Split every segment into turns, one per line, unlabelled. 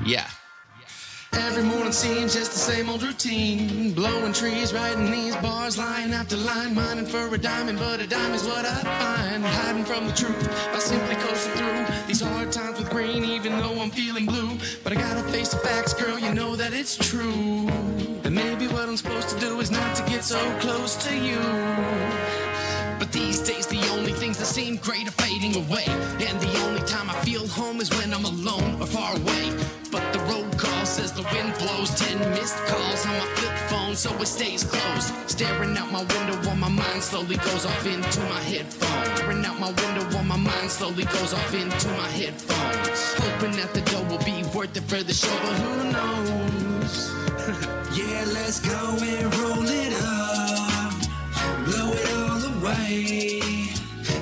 Yeah. Every morning seems just the same old routine. Blowing trees, writing these bars, line after line, mining for a diamond, but a dime is what I find. Hiding from the truth by simply coasting through these hard times with green, even though I'm feeling blue. But I gotta face the facts, girl, you know that it's true. And maybe what I'm supposed to do is not to get so close to you. But these days the only things that seem great are fading away, and the only time I feel home is when I'm alone or far away. But the road call says the wind blows, 10 missed calls on my flip phone, so it stays closed. Staring out my window while my mind slowly goes off into my headphones. Staring out my window while my mind slowly goes off into my headphones. Hoping that the dough will be worth it for the show, but who knows?
Yeah, let's go and roll it up, blow it all away.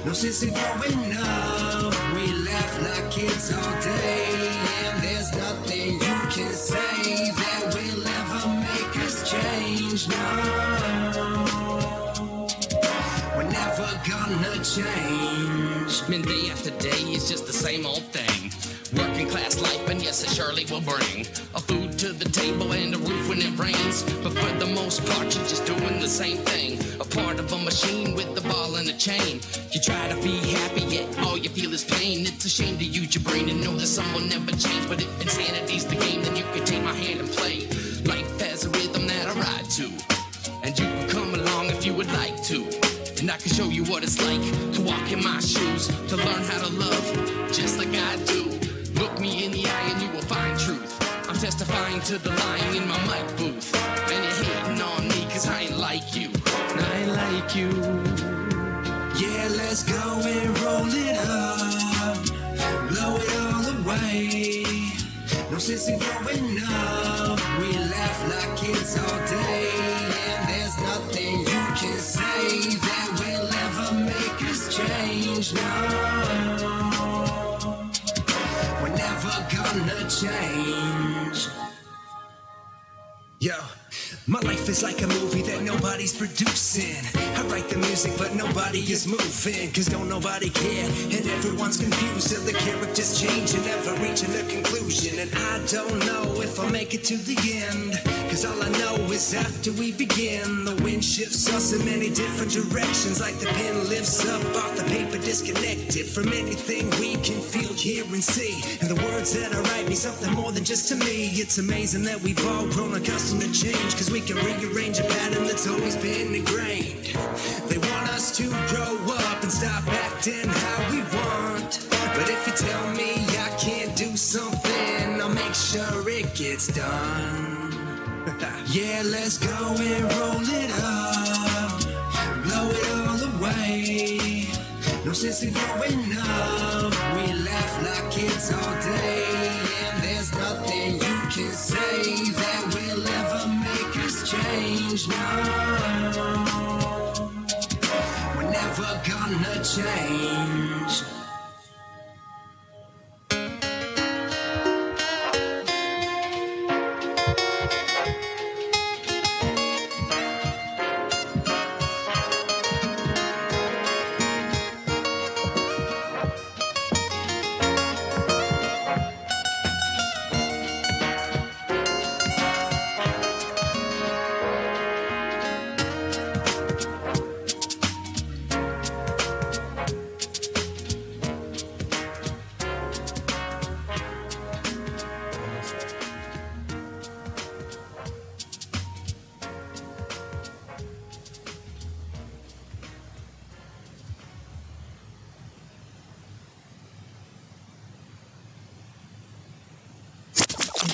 No sense in growing up, we laugh like kids all day, and there's nothing you can say that will ever make us change. No, we're never gonna change.
Man, day after day is just the same old thing. Working class life, and yes, it surely will bring a food to the table and a roof when it rains. But for the most part, you're just doing the same thing. A part of a machine with the ball and a chain. You try to be happy, yet all you feel is pain. It's a shame to use your brain and know that some will never change. But if insanity's the game, then you can take my hand and play. Life has a rhythm that I ride to, and you can come along if you would like to. And I can show you what it's like to walk in my shoes, to learn how to love just like I do. Look me in the eye and you will find truth. I'm testifying to the lying in my mic booth. And you're hating on me cause I ain't like you. I ain't like you.
Yeah, let's go and roll it up, blow it all away. No sense in growing up, we laugh like kids all day, and there's nothing you can say that will ever make us change. No, we're never gonna change. Yo, my life is like a movie that nobody's producing. I write the music but nobody is moving, cause don't nobody care and everyone's confused till the characters change and never reaching a conclusion. And I don't know if I'll make it to the end, Cause all I know is after we begin, the wind shifts us in many different directions. Like the pen lifts up off the paper, disconnected from anything we can feel, hear, and see. And the words that I write mean something more than just to me. It's amazing that we've all grown accustomed to change, cause we can rearrange a pattern that's always been ingrained. They want us to grow up and stop acting how we want. But if you tell me I can't do something, I'll make sure it gets done. Yeah, let's go and roll it up, blow it all away. No sense in growing up, we laugh like kids all day. And there's nothing you can say that will ever make us change, no. We're never gonna change.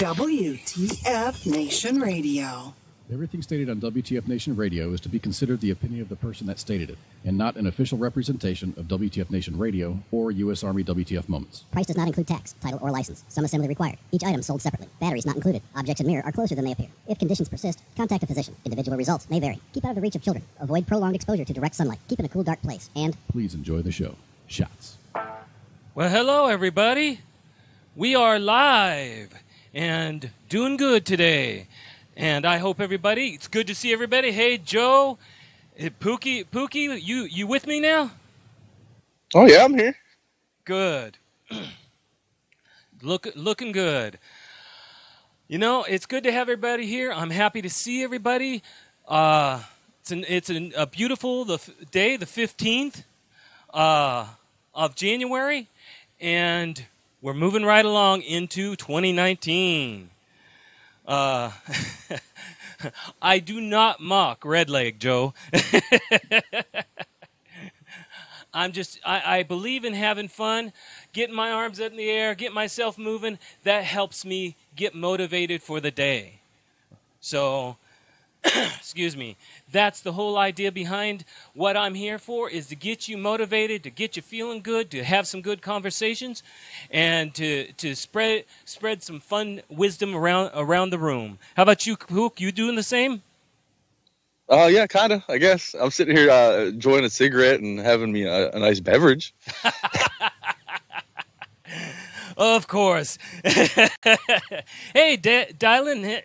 WTF Nation Radio.
Everything stated on WTF Nation Radio is to be considered the opinion of the person that stated it, and not an official representation of WTF Nation Radio or U.S. Army WTF Moments.
Price does not include tax, title, or license. Some assembly required. Each item sold separately. Batteries not included. Objects in mirror are closer than they appear. If conditions persist, contact a physician. Individual results may vary. Keep out of the reach of children. Avoid prolonged exposure to direct sunlight. Keep in a cool, dark place. And
please enjoy the show. Shots.
Well, hello, everybody. We are live and doing good today. And I hope everybody, it's good to see everybody. Hey, Joe, Pookie, you with me now?
Oh, yeah, I'm here.
Good. Looking good. You know, it's good to have everybody here. I'm happy to see everybody. It's a beautiful day, the 15th of January, and we're moving right along into 2019. I do not mock red leg, Joe. I believe in having fun, getting my arms up in the air, get myself moving. That helps me get motivated for the day. So, excuse me, that's the whole idea behind what I'm here for, is to get you motivated, to get you feeling good, to have some good conversations, and to spread some fun wisdom around the room. How about you, Hook? You doing the same?
Yeah, kind of, I guess. I'm sitting here enjoying a cigarette and having me a nice beverage.
Of course. Hey, Dylan,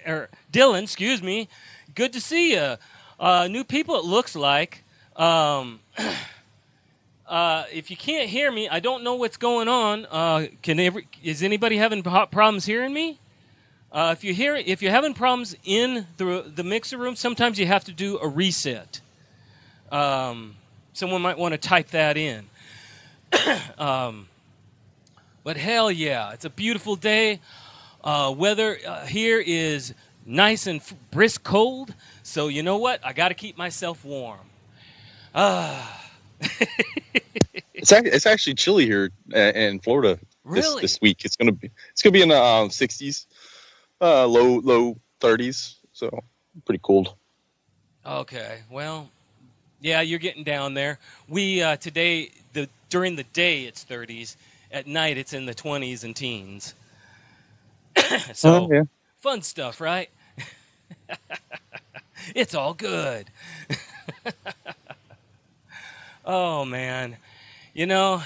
excuse me. Good to see you. New people, it looks like. If you can't hear me, I don't know what's going on. Is anybody having problems hearing me? If you're having problems in the mixer room, sometimes you have to do a reset. Someone might want to type that in. But hell yeah, it's a beautiful day. Weather here is nice and brisk cold, so you know what? I got to keep myself warm.
It's actually chilly here in Florida.
Really?
This week. It's gonna be in the 60s, low 30s. So pretty cold.
Okay, well, yeah, you're getting down there. We today during the day it's 30s. At night it's in the 20s and teens. So
yeah.
Fun stuff, right? It's all good. Oh, man. You know,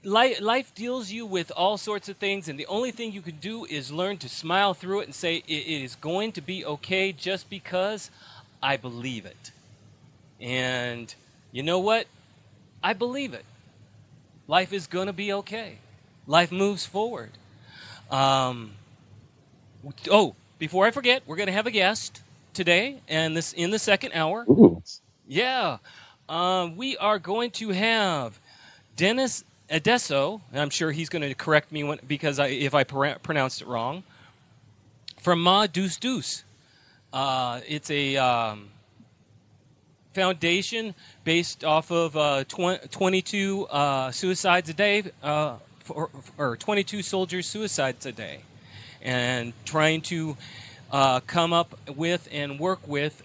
life deals you with all sorts of things, and the only thing you can do is learn to smile through it and say, it is going to be okay just because I believe it. And you know what? I believe it. Life is going to be okay. Life moves forward. before I forget, we're going to have a guest today, and this in the second hour.
Ooh.
Yeah. We are going to have Dennis Adesso, and I'm sure he's going to correct me because if I pronounced it wrong, from Ma Deuce Deuce. It's a foundation based off of 22 suicides a day, or 22 soldiers' suicides a day, and trying to come up with and work with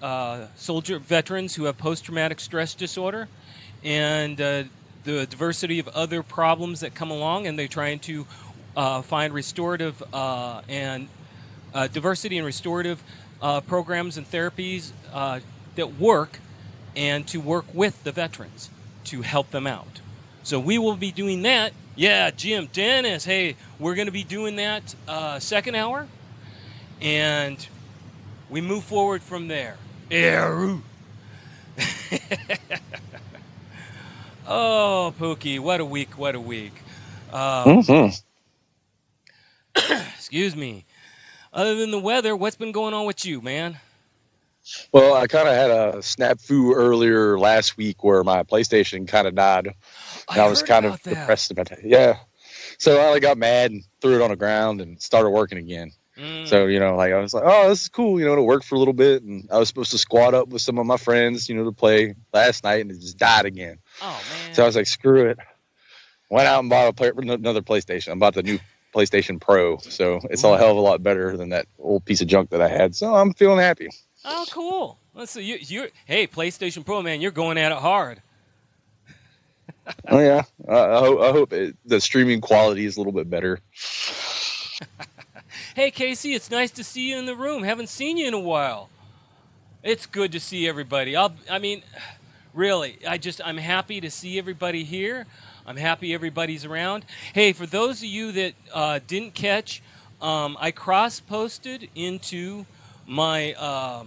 soldier veterans who have post-traumatic stress disorder and the diversity of other problems that come along, and they're trying to find restorative and diversity and restorative programs and therapies that work, and to work with the veterans to help them out. So we will be doing that. Yeah, Jim, Dennis, hey, we're going to be doing that second hour, and we move forward from there. Oh, Pookie, what a week, what a week. Excuse me. Other than the weather, what's been going on with you, man?
Well, I kind of had a snafu earlier last week where my PlayStation kind of died. And I was kind of depressed about that. Yeah. So I got mad and threw it on the ground and started working again. So, I was like, oh, this is cool, to work for a little bit. And I was supposed to squad up with some of my friends, to play last night, and it just died again.
Oh, man.
So I was like, screw it. Went out and bought another PlayStation. I bought the new PlayStation Pro. So it's a hell of a lot better than that old piece of junk that I had. So I'm feeling happy.
Oh, cool. So hey, PlayStation Pro, man, you're going at it hard.
Oh, yeah. I hope the streaming quality is a little bit better.
Hey, Casey, it's nice to see you in the room. Haven't seen you in a while. It's good to see everybody. Really, I'm happy to see everybody here. I'm happy everybody's around. Hey, for those of you that didn't catch, I cross-posted into my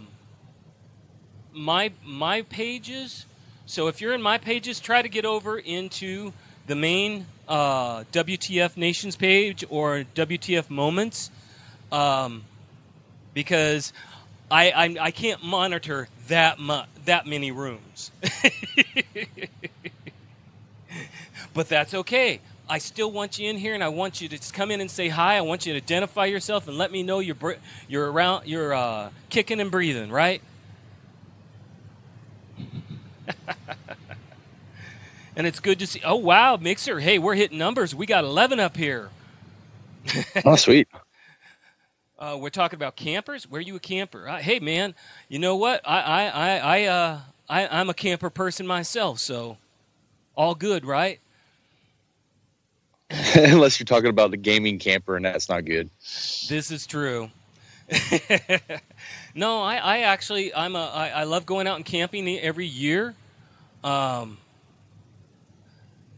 my pages. So if you're in my pages, try to get over into the main WTF Nations page or WTF Moments, because I can't monitor that many rooms. But that's okay. I still want you in here, and I want you to just come in and say hi. I want you to identify yourself and let me know you're around. You're kicking and breathing, right? And it's good to see. Oh wow, Mixer! Hey, we're hitting numbers. We got 11 up here.
Oh, sweet.
We're talking about campers. Were you a camper? Hey, man. You know what? I'm a camper person myself, so all good, right?
Unless you're talking about the gaming camper, and that's not good.
This is true. No, I love going out and camping every year.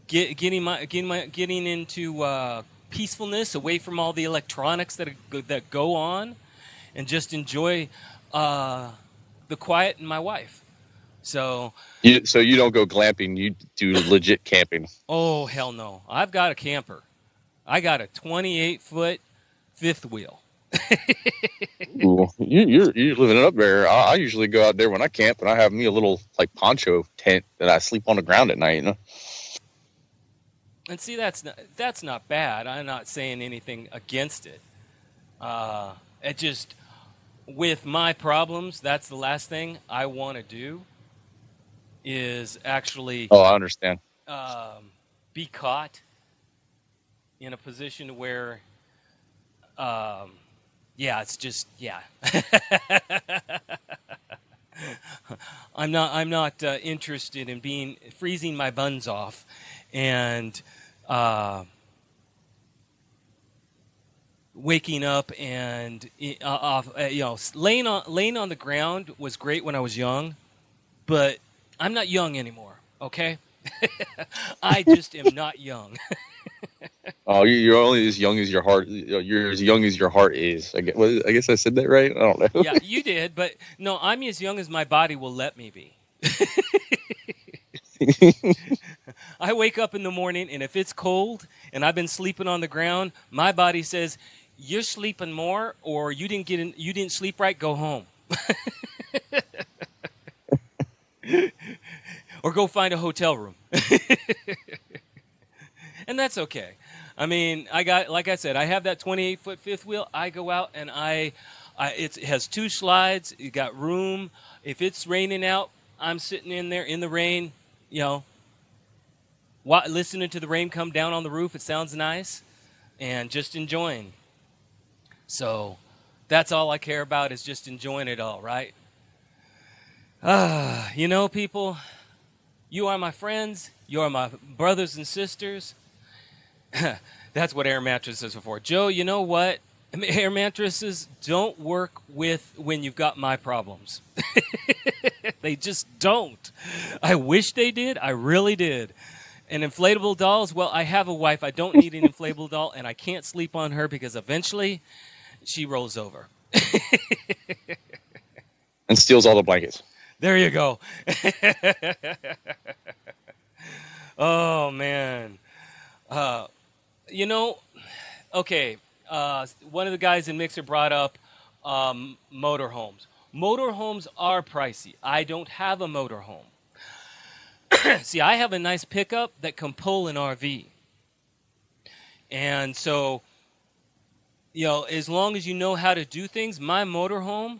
Getting into peacefulness, away from all the electronics that go on, and just enjoy the quiet and my wife. So
you don't go glamping, you do legit camping.
Oh, hell no. I've got a camper. I got a 28-foot fifth wheel.
Ooh, you're living it up there. I usually go out there when I camp, and I have me a little poncho tent that I sleep on the ground at night.
And see, that's not bad. I'm not saying anything against it. It just, with my problems, that's the last thing I want to do. Is actually.
Oh, I understand.
Be caught in a position where. It's just. I'm not interested in freezing my buns off, and waking up and laying on the ground was great when I was young, but I'm not young anymore. Okay, I just am not young.
Oh, you're only as young as your heart. You're as young as your heart is. I guess I said that right. I don't know.
Yeah, you did, but no, I'm as young as my body will let me be. I wake up in the morning, and if it's cold and I've been sleeping on the ground, my body says, you're sleeping more, or you didn't sleep right, go home. Or go find a hotel room. And that's okay. I mean, like I said, I have that 28-foot fifth wheel. I go out and it has 2 slides. You got room. If it's raining out, I'm sitting in there in the rain, listening to the rain come down on the roof. It sounds nice, and just enjoying. So that's all I care about, is just enjoying it all, right? People, you are my friends. You are my brothers and sisters. That's what air mattresses are for. Joe, you know what? Air mattresses don't work when you've got my problems. They just don't. I wish they did. I really did. And inflatable dolls, well, I have a wife. I don't need an inflatable doll, and I can't sleep on her because eventually she rolls over.
And steals all the blankets.
There you go. Oh, man. Okay, one of the guys in Mixer brought up motorhomes. Motorhomes are pricey. I don't have a motorhome. See, I have a nice pickup that can pull an RV. And so, as long as you know how to do things, my motorhome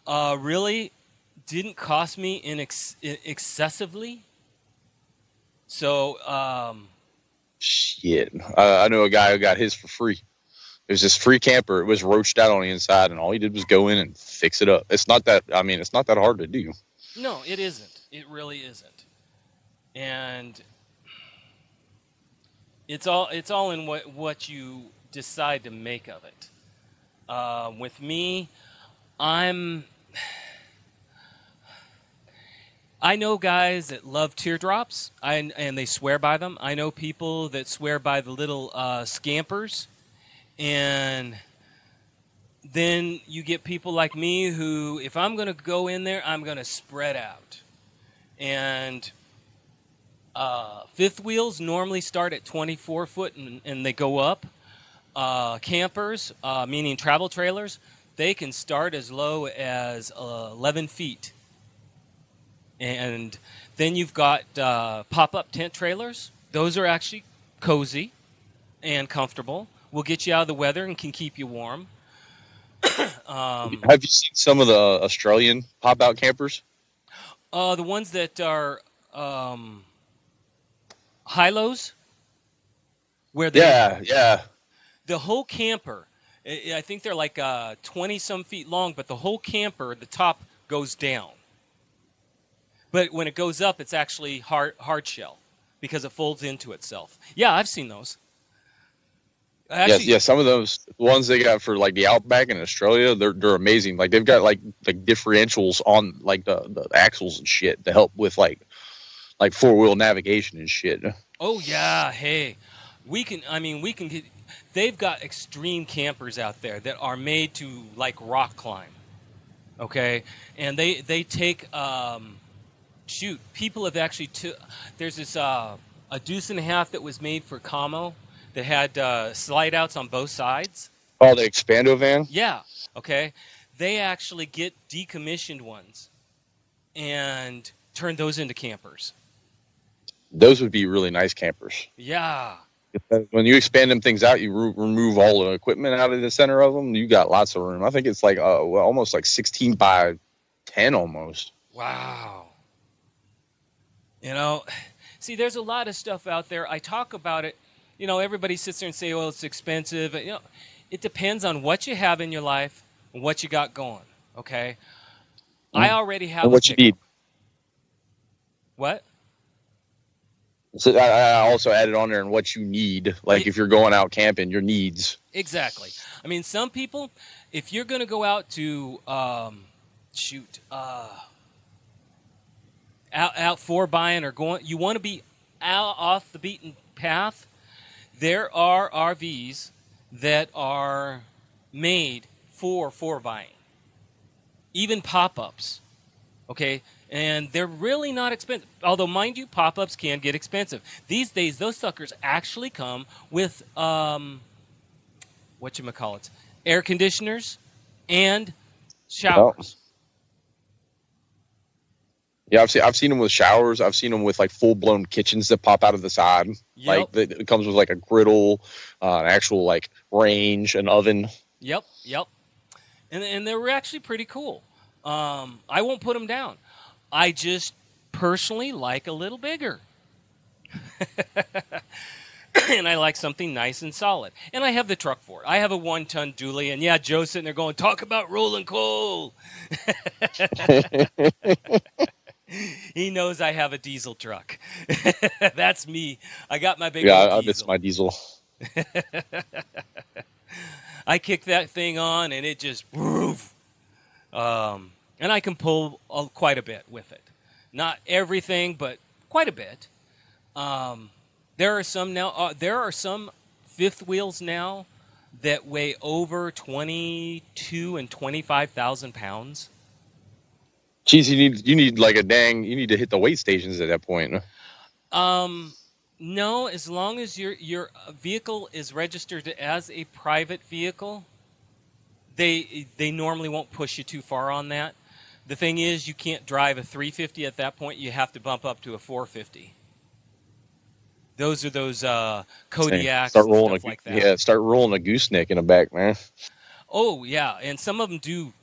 really didn't cost me excessively. So,
shit. I know a guy who got his for free. It was this free camper. It was roached out on the inside, and all he did was go in and fix it up. It's not that hard to do.
No, it isn't. It really isn't. And it's all in what you decide to make of it. With me, I know guys that love teardrops, and they swear by them. I know people that swear by the little scampers. And then you get people like me who, if I'm going to go in there, I'm going to spread out. And fifth wheels normally start at 24 foot and they go up. Campers, meaning travel trailers, they can start as low as 11 feet. And then you've got pop-up tent trailers. Those are actually cozy and comfortable. Will get you out of the weather and can keep you warm.
Have you seen some of the Australian pop-out campers?
The ones that are high-lows?
Yeah.
The whole camper, I think they're like 20-some feet long, but the whole camper, the top goes down. But when it goes up, it's actually hard shell because it folds into itself. Yeah, I've seen those. Actually,
some of those ones they got for like the Outback in Australia, they're amazing. Like they've got like differentials on like the axles and shit to help with like 4-wheel navigation and shit.
Oh yeah, hey, we can get. They've got extreme campers out there that are made to like rock climb. Okay, and they take people have actually there's this a deuce and a half that was made for Camo. That had slide outs on both sides.
Oh, the Expando van?
Yeah. Okay. They actually get decommissioned ones and turn those into campers.
Those would be really nice campers.
Yeah.
When you expand them things out, you remove all the equipment out of the center of them. You got lots of room. I think it's like almost like 16 by 10 almost.
Wow. See, there's a lot of stuff out there. I talk about it. Everybody sits there and say, "Oh, it's expensive." It depends on what you have in your life and what you got going. Okay, I already have.
And what you need.
What?
So I also added on there and what you need. Like if you're going out camping, your needs.
Exactly. I mean, some people, if you're going to go out to out for buying or going, you want to be out off the beaten path. There are RVs that are made for buying, even pop-ups, okay? And they're really not expensive. Although, mind you, pop-ups can get expensive. These days, those suckers actually come with whatchamacallits, air conditioners and showers.
Yeah, I've seen them with showers. I've seen them with like full blown kitchens that pop out of the side.
Yep.
Like it comes with like a griddle, an actual like range, an oven.
Yep. And they were actually pretty cool. I won't put them down. I just personally like a little bigger. And I like something nice and solid. And I have the truck for it. I have a 1-ton dually. And yeah, Joe's sitting there going, talk about rolling coal. He knows I have a diesel truck. That's me. I got my big old diesel.
I miss my diesel.
I kick that thing on and it just woof. And I can pull quite a bit with it. Not everything, but quite a bit. There are some now. There are some fifth wheels now that weigh over 22 and 25,000 pounds.
Geez, you need like you need to hit the weight stations at that point.
No, as long as your vehicle is registered as a private vehicle, they normally won't push you too far on that. The thing is, you can't drive a 350 at that point. You have to bump up to a 450. Those are those Kodiaks and stuff like that.
Yeah, start rolling a gooseneck in the back, man.
Oh, yeah, and some of them do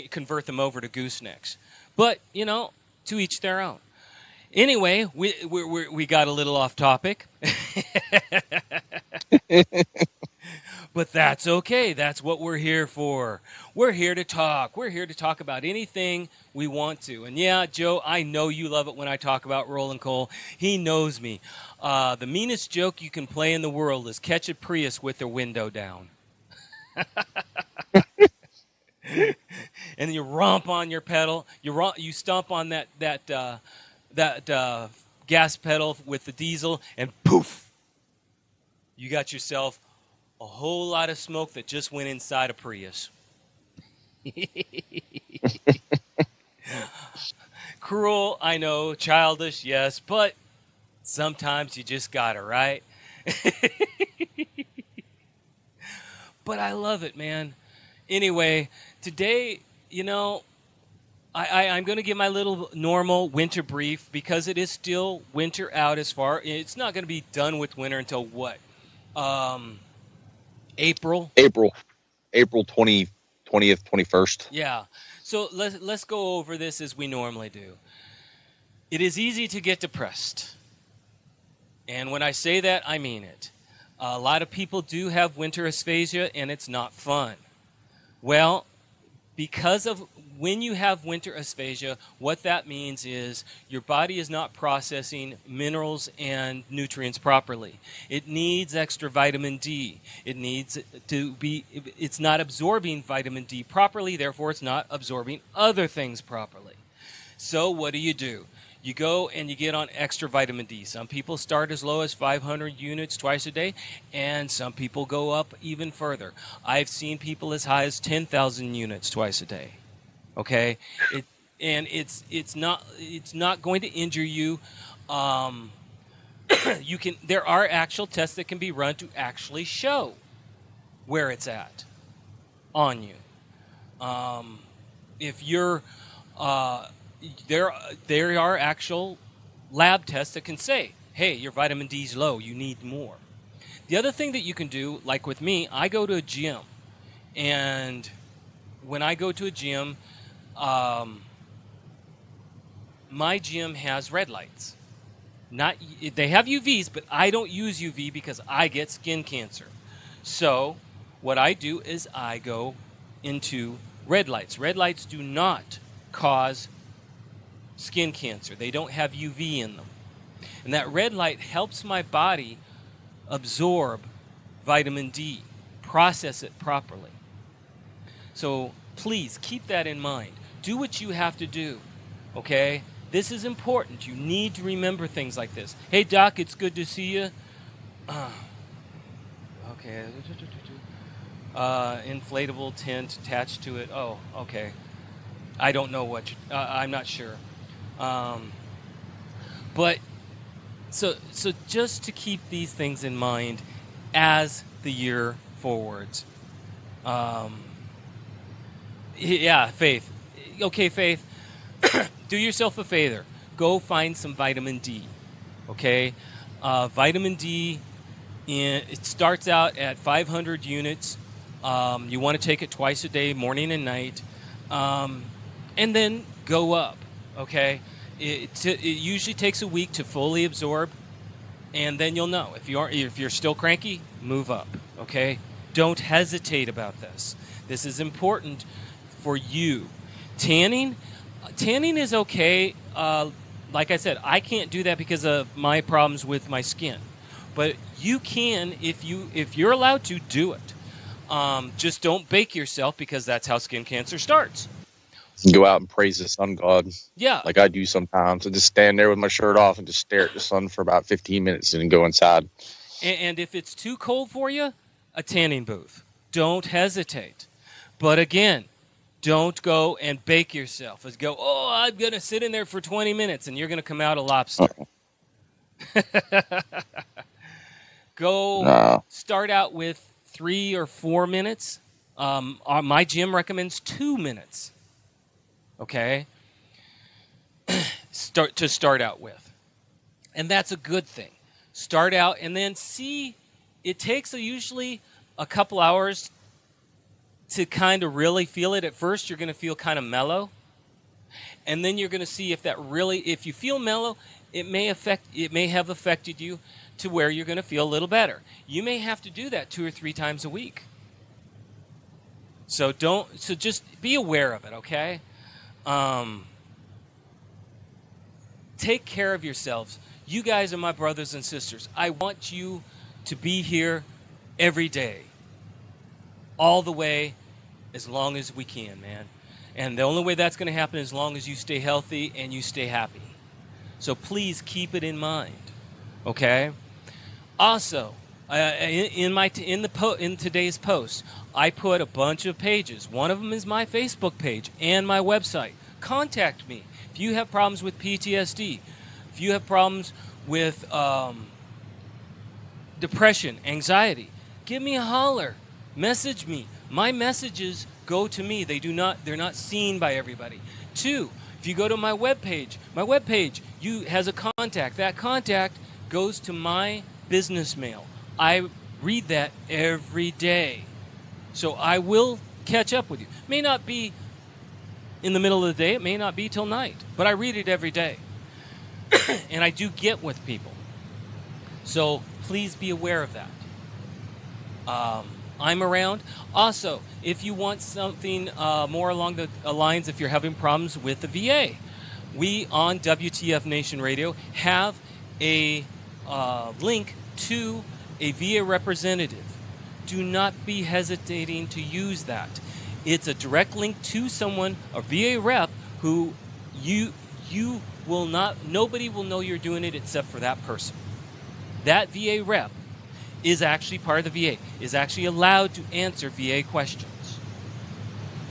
convert them over to goosenecks. But, to each their own. Anyway, we got a little off topic. But that's okay. That's what we're here for. We're here to talk. We're here to talk about anything we want to. And yeah, Joe, I know you love it when I talk about rolling coal. He knows me. The meanest joke you can play in the world is catch a Prius with their window down. And you romp on your pedal. You stomp on that gas pedal with the diesel, and poof, you got yourself a whole lot of smoke that just went inside a Prius. Cruel, I know, childish, yes, but sometimes you just gotta, right? But I love it, man. Anyway, today, I'm going to give my little normal winter brief because it is still winter out as far. It's not going to be done with winter until what? April
20th, 21st.
Yeah. So let's go over this as we normally do. It is easy to get depressed. And when I say that, I mean it. A lot of people do have winter aphasia, and it's not fun. Well, because of when you have winter aphasia, what that means is your body is not processing minerals and nutrients properly. It needs extra vitamin D. It's not absorbing vitamin D properly, therefore it's not absorbing other things properly. So what do? You go and you get on extra vitamin D. Some people start as low as 500 units twice a day, and some people go up even further. I've seen people as high as 10,000 units twice a day. Okay, it's not going to injure you. There are actual tests that can be run to actually show where it's at on you. If you're there are actual lab tests that can say, hey, your vitamin D is low, you need more. The other thing that you can do, like with me, I go to a gym, and when I go to a gym, my gym has red lights. They have UVs, but I don't use UV because I get skin cancer. So what I do is I go into red lights. Red lights do not cause skin cancer. They don't have UV in them. And that red light helps my body absorb vitamin D, process it properly. So please keep that in mind. Do what you have to do, okay? This is important. You need to remember things like this. Hey, Doc, it's good to see you. Okay. Inflatable tent attached to it. Oh, okay. I don't know what I'm not sure. But so just to keep these things in mind as the year forwards. Um, yeah, Faith. Okay, Faith, do yourself a favor. Go find some vitamin D. Okay? Vitamin D, it starts out at 500 units. You want to take it twice a day, morning and night. And then go up. Okay? It usually takes a week to fully absorb, and then you'll know. If you're still cranky, move up. Okay? Don't hesitate about this. This is important for you. Tanning is okay. Like I said, I can't do that because of my problems with my skin, but you can if you're allowed to do it. Just don't bake yourself, because that's how skin cancer starts.
Go out and praise the sun god.
Yeah.
Like I do sometimes. I just stand there with my shirt off and just stare at the sun for about 15 minutes and then go inside.
And if it's too cold for you, a tanning booth. Don't hesitate. But again, don't go and bake yourself. Let's go, oh, I'm going to sit in there for 20 minutes, and you're going to come out a lobster. Go start out with 3 or 4 minutes. My gym recommends 2 minutes. Okay? Start out with. And that's a good thing. Start out and then see. It takes usually a couple hours to kind of really feel it. At first, you're going to feel kind of mellow. And then you're going to see if you feel mellow, it may have affected you to where you're going to feel a little better. You may have to do that 2 or 3 times a week. So just be aware of it, okay? Take care of yourselves. You guys are my brothers and sisters. I want you to be here every day, all the way, as long as we can, man. And the only way that's going to happen is as long as you stay healthy and you stay happy. So please keep it in mind, okay? Also, in today's post, I put a bunch of pages. One of them is my Facebook page and my website. Contact me if you have problems with PTSD, if you have problems with depression, anxiety. Give me a holler. Message me. My messages go to me. They're not seen by everybody. 2, if you go to my webpage has a contact. That contact goes to my business mail. I read that every day. So I will catch up with you. It may not be in the middle of the day. It may not be till night. But I read it every day. And I do get with people. So please be aware of that. I'm around. Also, if you want something more along the lines, if you're having problems with the VA, we on WTF Nation Radio have a link to a VA representative. Do not be hesitating to use that. It's a direct link to someone, a VA rep, who you will not, nobody will know you're doing it except for that person. That VA rep is actually part of the VA, is actually allowed to answer VA questions.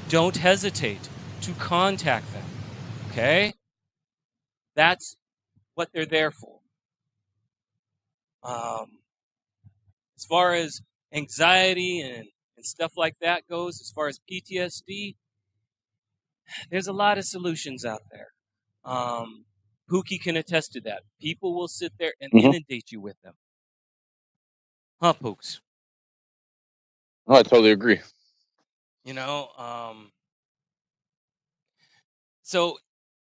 Don't hesitate to contact them, okay? That's what they're there for. As far as anxiety and stuff like that goes, as far as PTSD, there's a lot of solutions out there. Pookie can attest to that. People will sit there and inundate you with them. Huh, Pooks?
Oh, I totally agree.
You know, so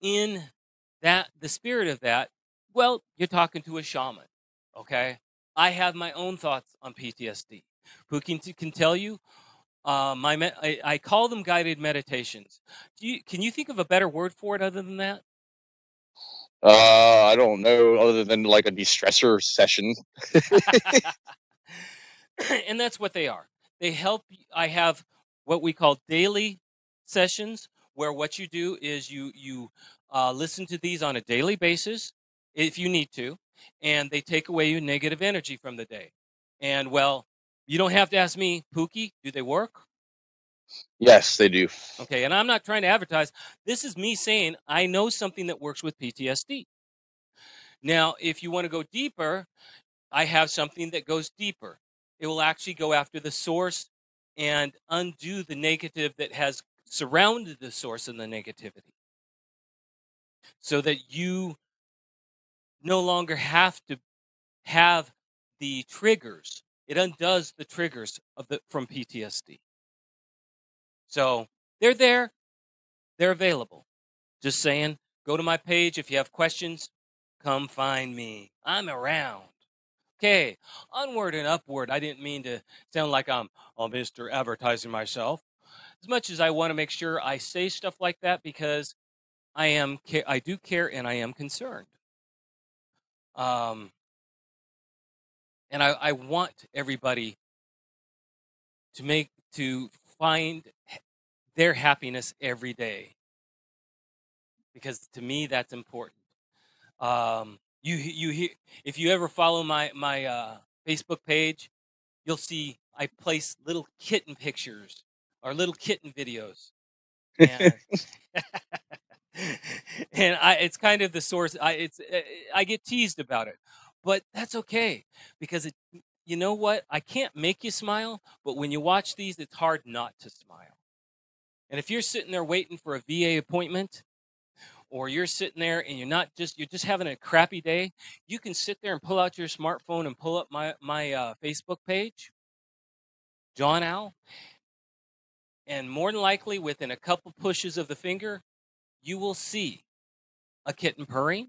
in that, the spirit of that, well, you're talking to a shaman, okay? I have my own thoughts on PTSD. Pookie can tell you, I call them guided meditations. Can you think of a better word for it other than that?
I don't know, other than like a de-stressor session.
And that's what they are. They help. I have what we call daily sessions, where what you do is you listen to these on a daily basis, if you need to, and they take away your negative energy from the day. And well, you don't have to ask me, Pookie, do they work?
Yes, they do.
Okay, and I'm not trying to advertise. This is me saying I know something that works with PTSD. Now, if you want to go deeper, I have something that goes deeper. It will actually go after the source and undo the negative that has surrounded the source of the negativity, so that you no longer have to have the triggers. It undoes the triggers from PTSD. So they're there, they're available. Just saying, go to my page if you have questions. Come find me. I'm around. Okay, onward and upward. I didn't mean to sound like I'm Mr. Advertising myself. As much as I want to make sure I say stuff like that, because I do care and I am concerned. And I want everybody to find their happiness every day, because to me that's important. If you ever follow my Facebook page, you'll see I place little kitten pictures or little kitten videos, and and it's kind of the source. I get teased about it, but that's okay, because you know what? I can't make you smile, but when you watch these, it's hard not to smile. And if you're sitting there waiting for a VA appointment, or you're sitting there and you're just having a crappy day, you can sit there and pull out your smartphone and pull up my Facebook page, John Owl, and more than likely within a couple pushes of the finger, you will see a kitten purring,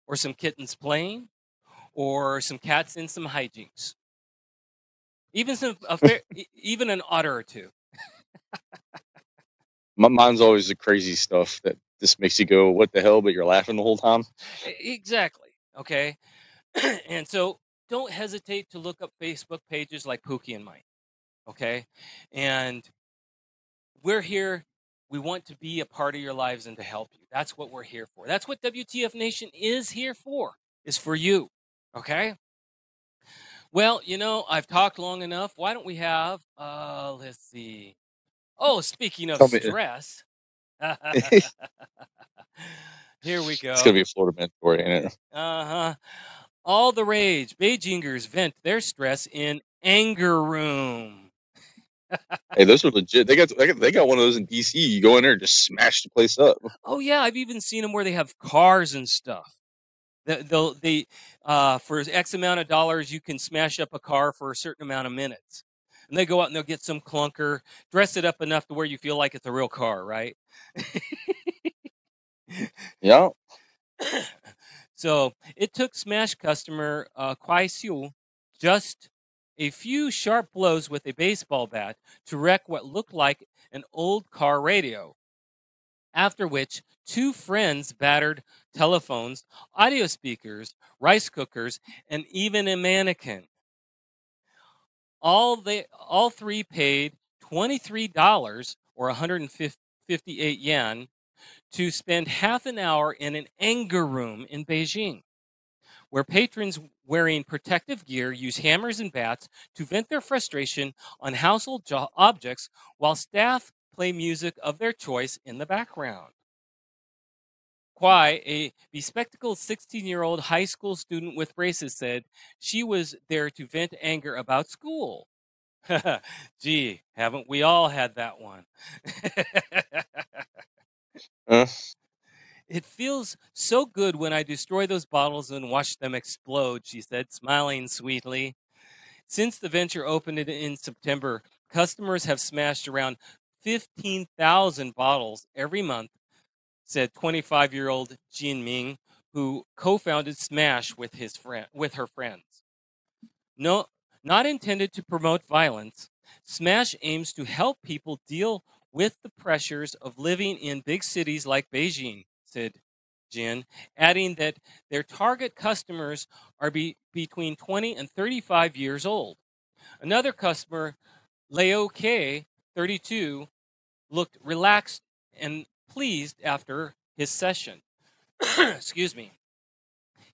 or some kittens playing, or some cats in some hijinks, even even an otter or two.
Mine's always the crazy stuff that just makes you go, "What the hell?" But you're laughing the whole time.
Exactly. Okay. And so don't hesitate to look up Facebook pages like Pookie and mine. Okay. And we're here. We want to be a part of your lives and to help you. That's what we're here for. That's what WTF Nation is here for, is for you. Okay. Well, I've talked long enough. Why don't we have, let's see. Oh, speaking of
Tell me,
stress, here we
it's gonna
go.
be a Florida man story, ain't it?
Uh-huh. All the rage. Beijingers vent their stress in anger room.
Hey, those are legit. They got one of those in DC. You go in there and just smash the place up.
Oh yeah, I've even seen them where they have cars and stuff. For X amount of dollars, you can smash up a car for a certain amount of minutes. And they go out and they'll get some clunker, dress it up enough to where you feel like it's a real car, right?
Yeah.
So it took Smash customer Kwai Siu just a few sharp blows with a baseball bat to wreck what looked like an old car radio. After which, two friends battered telephones, audio speakers, rice cookers, and even a mannequin. All three paid $23 or 158 yen to spend half an hour in an anger room in Beijing, where patrons wearing protective gear use hammers and bats to vent their frustration on household objects, while staff play music of their choice in the background. Kwai, a bespectacled 16-year-old high school student with braces, said she was there to vent anger about school. Gee, haven't we all had that one? It feels so good when I destroy those bottles and watch them explode, she said, smiling sweetly. Since the venture opened in September, customers have smashed around 15,000 bottles every month, said 25-year-old Jin Ming, who co-founded Smash with her friends. No, not intended to promote violence, Smash aims to help people deal with the pressures of living in big cities like Beijing, said Jin, adding that their target customers are between 20 and 35 years old. Another customer, Leo K, 32, looked relaxed and pleased after his session. Excuse me.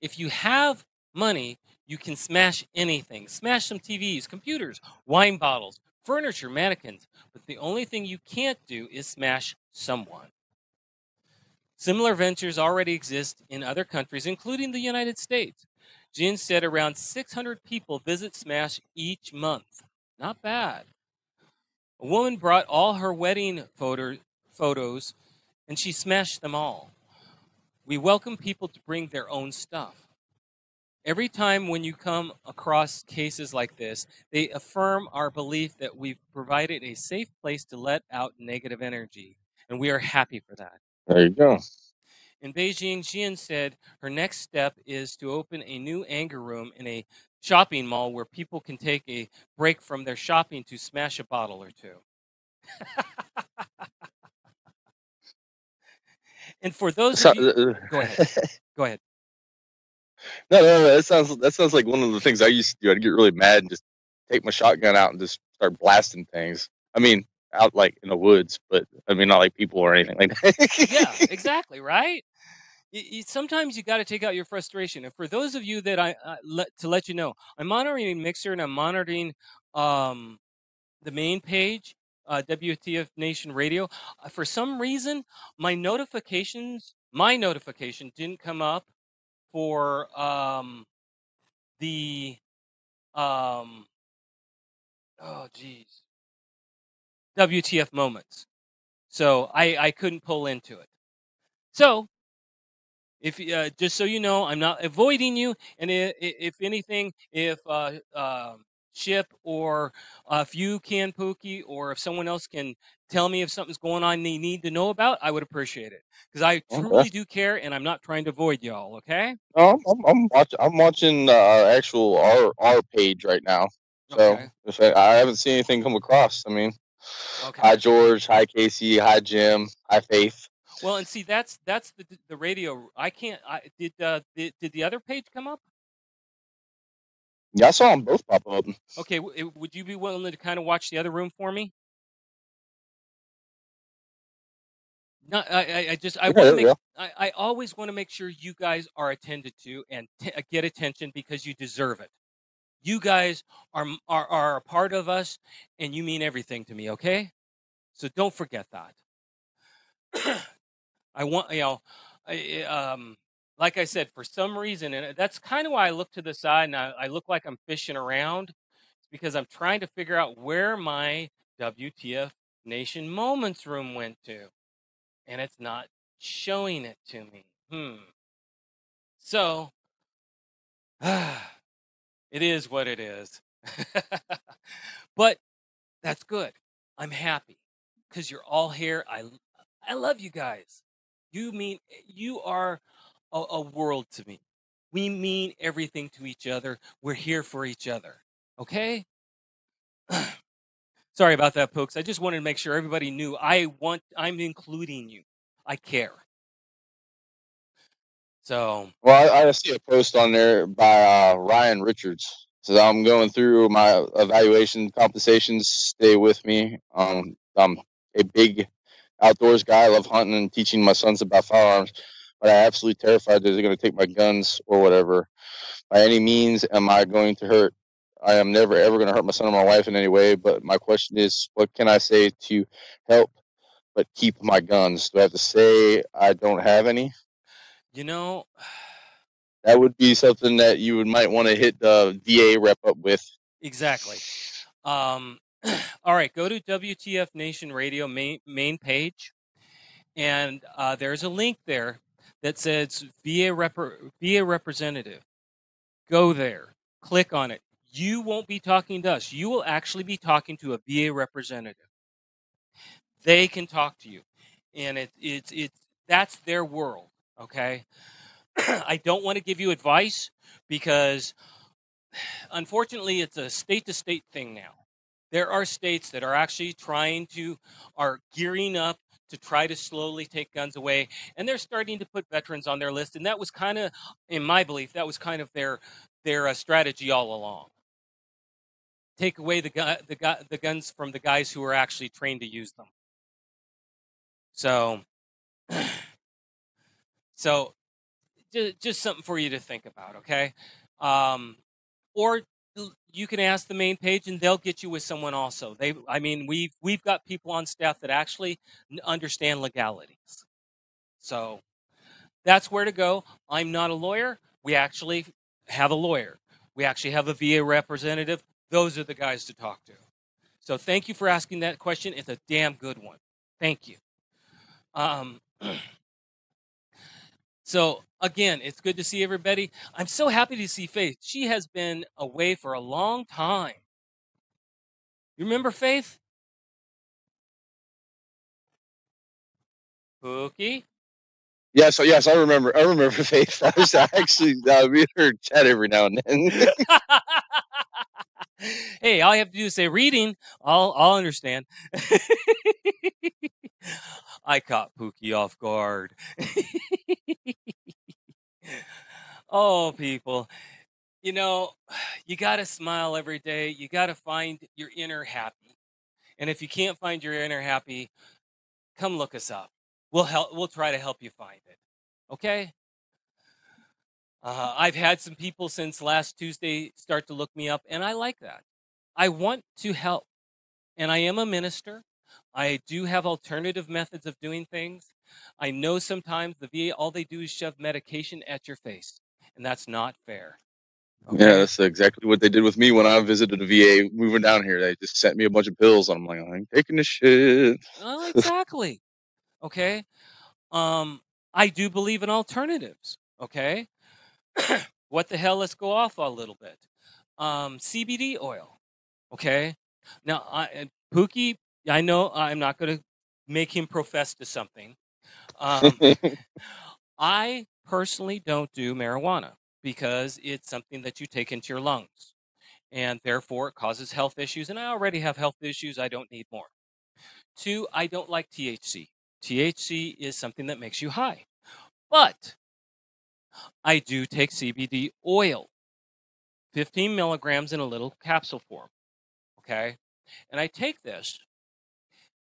If you have money, you can smash anything. Smash some TVs, computers, wine bottles, furniture, mannequins. But the only thing you can't do is smash someone. Similar ventures already exist in other countries, including the United States. Jin said around 600 people visit Smash each month. Not bad. A woman brought all her wedding photos and she smashed them all. We welcome people to bring their own stuff. Every time when you come across cases like this, they affirm our belief that we've provided a safe place to let out negative energy, and we are happy for that.
There you go.
In Beijing, Xian said her next step is to open a new anger room in a shopping mall where people can take a break from their shopping to smash a bottle or two. And for those
So,
of you, go ahead. Go ahead.
no. That sounds like one of the things I used to do. I'd get really mad and just take my shotgun out and just start blasting things. I mean, out like in the woods, but I mean, not like people or anything like that.
Yeah, exactly, right? Sometimes you got to take out your frustration. And for those of you that to let you know, I'm monitoring Mixer and I'm monitoring the main page, WTF Nation Radio. For some reason, my notification didn't come up for the oh geez, WTF moments. So I couldn't pull into it. So if just so you know, I'm not avoiding you, and if anything, if Chip or if you can, Pookie, or if someone else can tell me if something's going on they need to know about, I would appreciate it because I truly
Okay.
do care, and I'm not trying to avoid y'all. Okay?
I'm watching actual our page right now. So
Okay.
if I haven't seen anything come across. I mean,
Okay.
hi George, hi Casey, hi Jim, hi Faith.
Well, and see, that's the radio. I can't. Did the other page come up?
Yeah, I saw them both pop up.
Okay, would you be willing to kind of watch the other room for me? No, I just I
Yeah,
want
there
to
we
make
go.
I always want to make sure you guys are attended to and get attention because you deserve it. You guys are a part of us, and you mean everything to me. Okay, so don't forget that. I want like I said, for some reason, and that's kind of why I look to the side and I look like I'm fishing around. It's because I'm trying to figure out where my WTF Nation Moments room went to, and it's not showing it to me. So, it is what it is. But that's good. I'm happy because you're all here. I love you guys. You are a world to me. We mean everything to each other. We're here for each other. Okay? Sorry about that, folks. I just wanted to make sure everybody knew I'm including you. I care. So,
Well, I see a post on there by Ryan Richards. So I'm going through my evaluation compensations. Stay with me. I'm a big outdoors guy. I love hunting and teaching my sons about firearms, but I'm absolutely terrified that they're going to take my guns or whatever. By any means, am I going to hurt? I am never ever going to hurt my son or my wife in any way. But my question is, what can I say to help but keep my guns? Do I have to say I don't have any?
you know,
That would be something that you might want to hit the VA rep up with.
exactly. All right, go to WTF Nation Radio main page, and there's a link there that says VA representative. Go there, click on it. You won't be talking to us. You will actually be talking to a VA representative. They can talk to you, and it's that's their world. Okay, I don't want to give you advice because unfortunately it's a state to state thing now. There are states that are actually are gearing up to try to slowly take guns away, and they're starting to put veterans on their list. And that was kind of, in my belief, that was kind of their strategy all along. Take away the guns from the guys who are actually trained to use them. So, so just something for you to think about, okay? Or you can ask the main page, and they'll get you with someone also. We've got people on staff that actually understand legalities. So that's where to go. I'm not a lawyer. We actually have a lawyer. We actually have a VA representative. Those are the guys to talk to. So thank you for asking that question. It's a damn good one. Thank you. So again, it's good to see everybody. I'm so happy to see Faith. She has been away for a long time. You remember Faith? Pookie?
Yes, I remember. I remember Faith. I was actually we heard her chat every now and then.
Hey, all you have to do is say reading. I'll understand. I caught Pookie off guard. Oh, people. You know, you got to smile every day. You got to find your inner happy. And if you can't find your inner happy, come look us up. We'll try to help you find it. Okay? I've had some people since last Tuesday start to look me up, and I like that. I want to help, and I am a minister. I do have alternative methods of doing things. I know sometimes the VA, all they do is shove medication at your face, and that's not fair. Okay?
Yeah, that's exactly what they did with me when I visited the VA moving down here. They just sent me a bunch of pills, and I'm like, I'm taking this shit.
Oh, exactly. Okay. I do believe in alternatives. Okay. What the hell? Let's go off a little bit. CBD oil. Okay. Now, Pookie, I know I'm not going to make him profess to something. I personally don't do marijuana because it's something that you take into your lungs, and therefore it causes health issues. And I already have health issues. I don't need more. 2, I don't like THC. THC is something that makes you high. But I do take CBD oil, 15 milligrams in a little capsule form. Okay. And I take this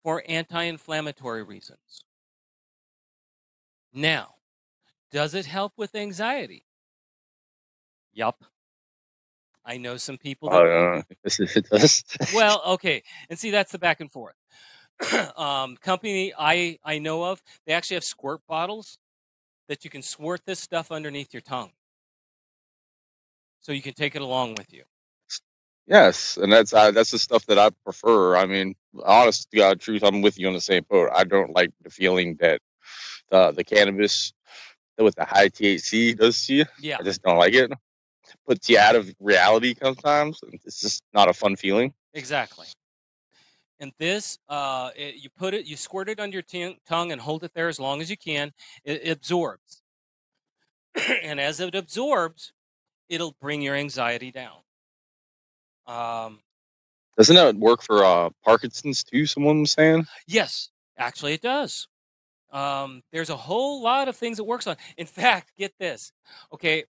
for anti inflammatory reasons. Now, does it help with anxiety? Yup. I know some people that.
It does.
Well, okay. And see, that's the back and forth. Company I know of, they actually have squirt bottles that you can squirt this stuff underneath your tongue, so you can take it along with you.
Yes, and that's the stuff that I prefer. I mean, honest to God, truth, I'm with you on the same boat. I don't like the feeling that the cannabis with the high THC does to you.
Yeah.
I just don't like it. Puts you out of reality sometimes. It's just not a fun feeling.
Exactly. And this, you squirt it under your tongue and hold it there as long as you can. It absorbs. And as it absorbs, it'll bring your anxiety down.
Doesn't that work for Parkinson's too? Someone was saying.
Yes, actually it does. There's a whole lot of things it works on. In fact, get this. Okay,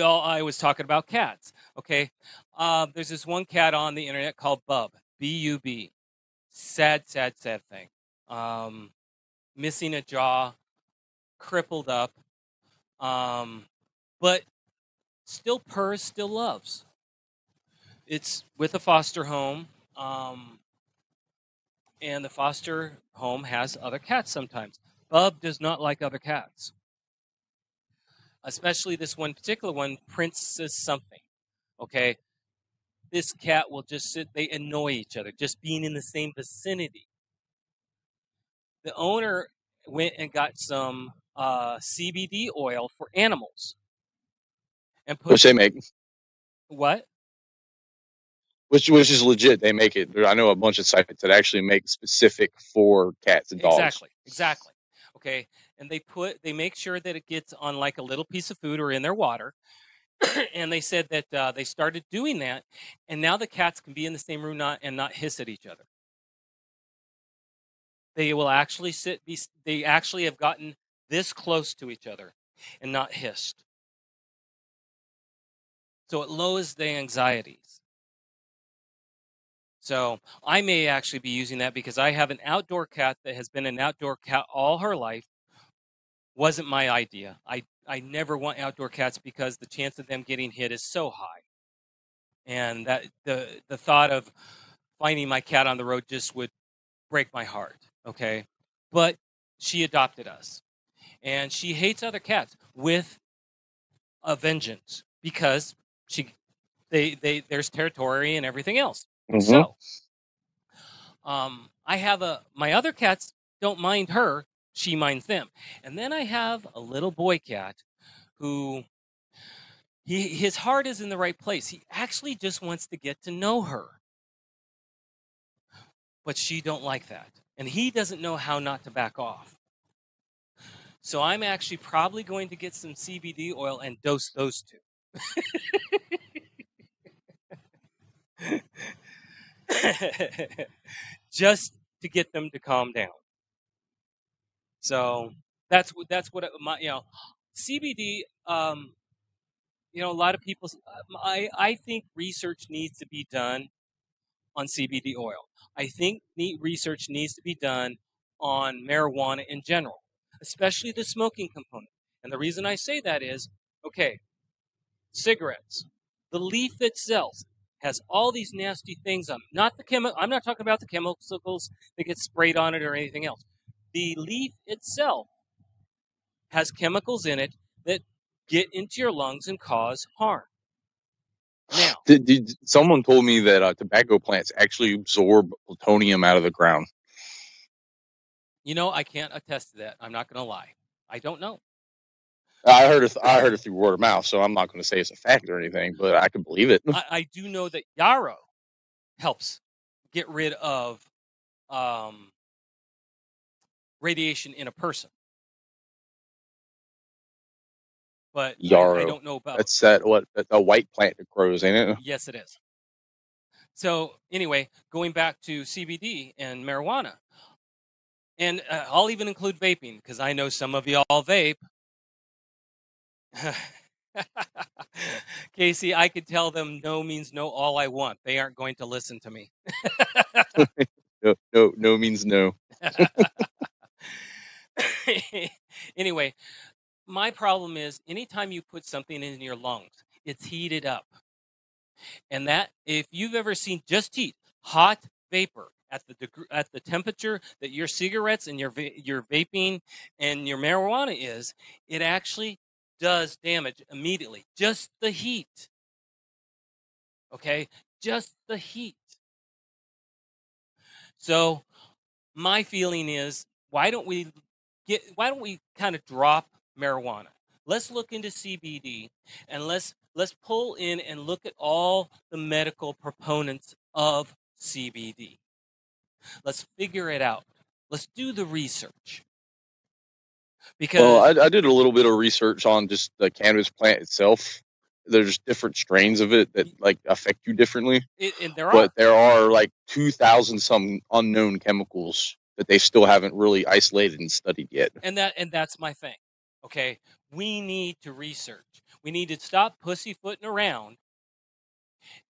I was talking about cats. Okay, there's this one cat on the internet called Bub, B-U-B. Sad thing. Missing a jaw, crippled up, but still purrs, still loves. It's with a foster home, and the foster home has other cats sometimes. Bub does not like other cats, especially this one particular one, Princess something. Okay, this cat will just sit. They annoy each other just being in the same vicinity. The owner went and got some CBD oil for animals, and put
Which they make.
What?
Which is legit. They make it. I know a bunch of sites that actually make specific for cats and dogs.
Exactly. Okay, and they make sure that it gets on like a little piece of food or in their water. And they said that they started doing that, and now the cats can be in the same room and not hiss at each other. They will actually they actually have gotten this close to each other and not hissed. So it lowers the anxieties. So I may actually be using that because I have an outdoor cat that has been an outdoor cat all her life. Wasn't my idea. I never want outdoor cats because the chance of them getting hit is so high. And that the thought of finding my cat on the road just would break my heart. Okay. But she adopted us. And she hates other cats with a vengeance because there's territory and everything else.
Mm-hmm.
So I have my other cats don't mind her. She minds them. And then I have a little boy cat who his heart is in the right place. He actually just wants to get to know her. But she don't like that. And he doesn't know how not to back off. So I'm actually probably going to get some CBD oil and dose those two. Just to get them to calm down. So that's what my CBD. A lot of people. I think research needs to be done on CBD oil. I think research needs to be done on marijuana in general, especially the smoking component. And the reason I say that is, okay, cigarettes, the leaf itself has all these nasty things on it. Not the chemical. I'm not talking about the chemicals that get sprayed on it or anything else. The leaf itself has chemicals in it that get into your lungs and cause harm. Now,
someone told me that tobacco plants actually absorb plutonium out of the ground.
I can't attest to that. I'm not going to lie. I don't know.
I heard it through word of mouth, so I'm not going to say it's a fact or anything, but I can believe it.
I do know that yarrow helps get rid of radiation in a person. But
yarrow.
I don't know about
that's a white plant that grows, ain't it?
Yes, it is. So anyway, going back to CBD and marijuana, and I'll even include vaping because I know some of y'all vape. Casey, I could tell them no means no all I want. They aren't going to listen to me.
No means no.
Anyway, my problem is anytime you put something in your lungs, it's heated up. And that, if you've ever seen just heat, hot vapor at the temperature that your cigarettes and your vaping and your marijuana is, it actually does damage immediately. Just the heat. Okay? Just the heat. So my feeling is, why don't we kind of drop marijuana? Let's look into CBD and let's pull in and look at all the medical proponents of CBD. Let's figure it out. Let's do the research. Because
I did a little bit of research on just the cannabis plant itself. There's different strains of it that affect you differently. There are like 2,000 some unknown chemicals that they still haven't really isolated and studied yet.
And that's my thing. Okay, we need to research. We need to stop pussyfooting around.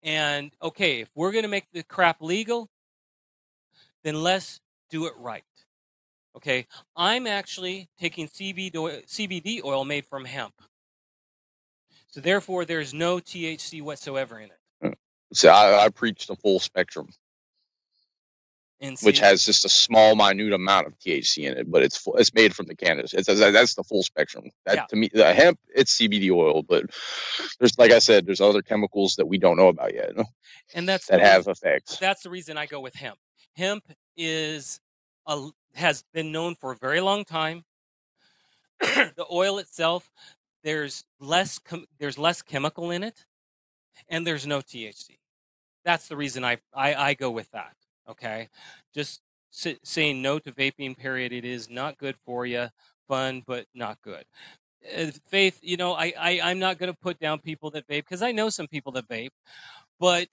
And okay, if we're going to make the crap legal, then let's do it right. Okay, I'm actually taking CBD oil made from hemp. So therefore, there's no THC whatsoever in it.
So I preach the full spectrum, which has just a small, minute amount of THC in it, but it's made from the cannabis. That's the full spectrum. To me, the hemp, it's CBD oil, but there's, like I said, there's other chemicals that we don't know about yet,
and that
have effects.
That's the reason I go with hemp. Hemp has been known for a very long time. The oil itself, there's less chemical in it, and there's no THC. That's the reason I go with that. Okay, just saying no to vaping. Period. It is not good for you. Fun, but not good. Faith, I'm not going to put down people that vape because I know some people that vape, but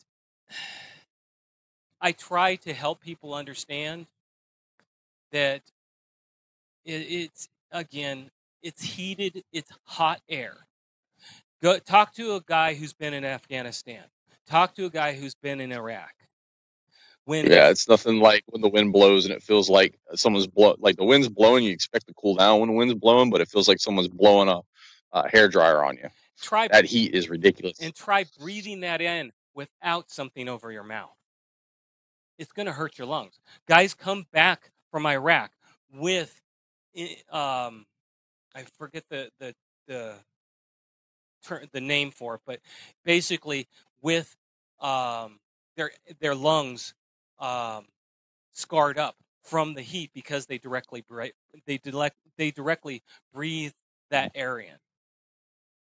I try to help people understand that it's heated, it's hot air. Go talk to a guy who's been in Afghanistan. Talk to a guy who's been in Iraq.
It's nothing like when the wind blows and it feels like someone's like the wind's blowing. You expect to cool down when the wind's blowing, but it feels like someone's blowing a hairdryer on you. That heat is ridiculous.
And try breathing that in without something over your mouth. It's going to hurt your lungs. Guys come back from Iraq with, I forget the name for it, but basically with their lungs scarred up from the heat because they directly breathe that air in.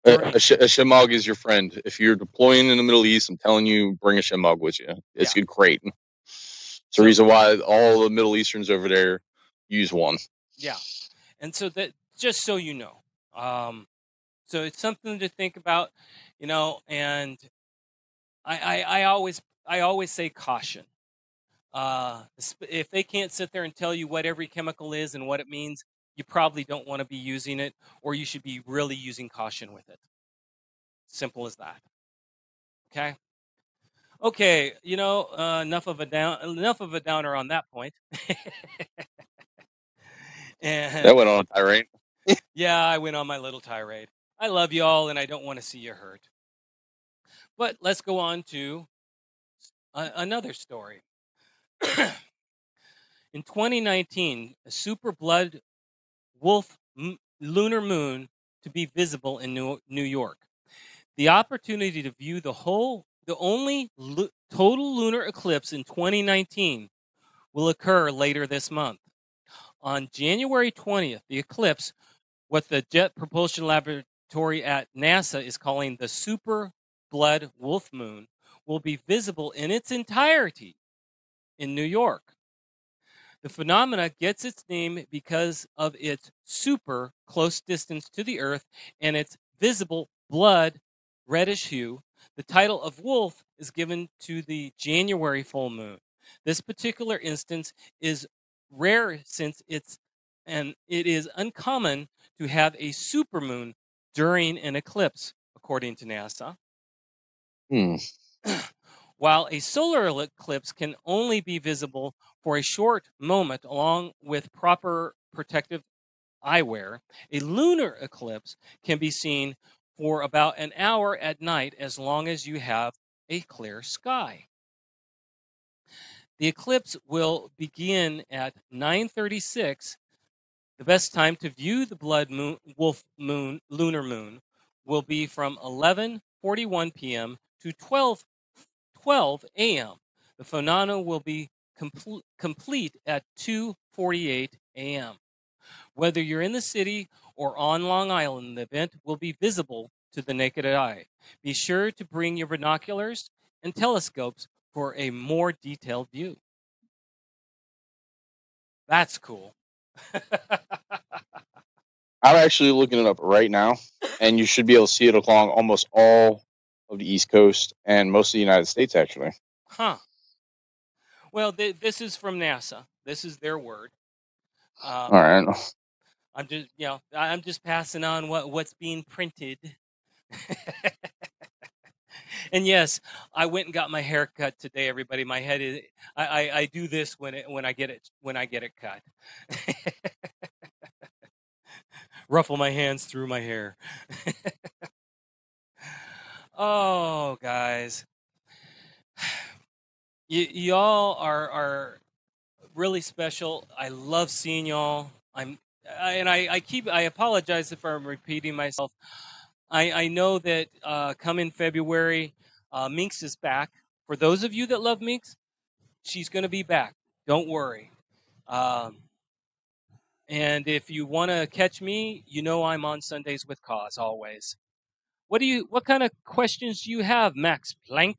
A shemagh is your friend. If you're deploying in the Middle East, I'm telling you, bring a shemagh with you. It's good, great. It's the reason why all the Middle Easterns over there use one.
Yeah, and so that, just so you know, so it's something to think about, and I always say caution. If they can't sit there and tell you what every chemical is and what it means, you probably don't want to be using it, or you should be really using caution with it. Simple as that. Okay. Okay. Enough of a downer on that point. And
that went on a tirade.
Yeah, I went on my little tirade. I love you all, and I don't want to see you hurt. But let's go on to another story. In 2019, a super blood wolf lunar moon to be visible in New York. The opportunity to view the only total lunar eclipse in 2019 will occur later this month. On January 20th, the eclipse, what the Jet Propulsion Laboratory at NASA is calling the super blood wolf moon, will be visible in its entirety in New York. The phenomena gets its name because of its super close distance to the Earth and its visible blood reddish hue. The title of wolf is given to the January full moon. This particular instance is rare since it is uncommon to have a supermoon during an eclipse, according to NASA. While a solar eclipse can only be visible for a short moment along with proper protective eyewear, a lunar eclipse can be seen for about an hour at night as long as you have a clear sky. The eclipse will begin at 9:36. The best time to view the lunar moon will be from 11:41 p.m. to 12 a.m. The phenomenon will be complete at 2:48 a.m. Whether you're in the city or on Long Island, the event will be visible to the naked eye. Be sure to bring your binoculars and telescopes for a more detailed view. That's cool.
I'm actually looking it up right now, and you should be able to see it along almost all of the East Coast and most of the United States, actually.
Huh. Well, this is from NASA. This is their word.
All right.
I'm just passing on what's being printed. And yes, I went and got my hair cut today. Everybody, my head is. I do this when I get it cut. Ruffle my hands through my hair. Oh, guys, y'all are really special. I love seeing y'all. I apologize if I'm repeating myself. I know that come in February, Minx is back. For those of you that love Minx, she's going to be back. Don't worry. And if you want to catch me, I'm on Sundays with Cause always. What kind of questions do you have, Max Planck?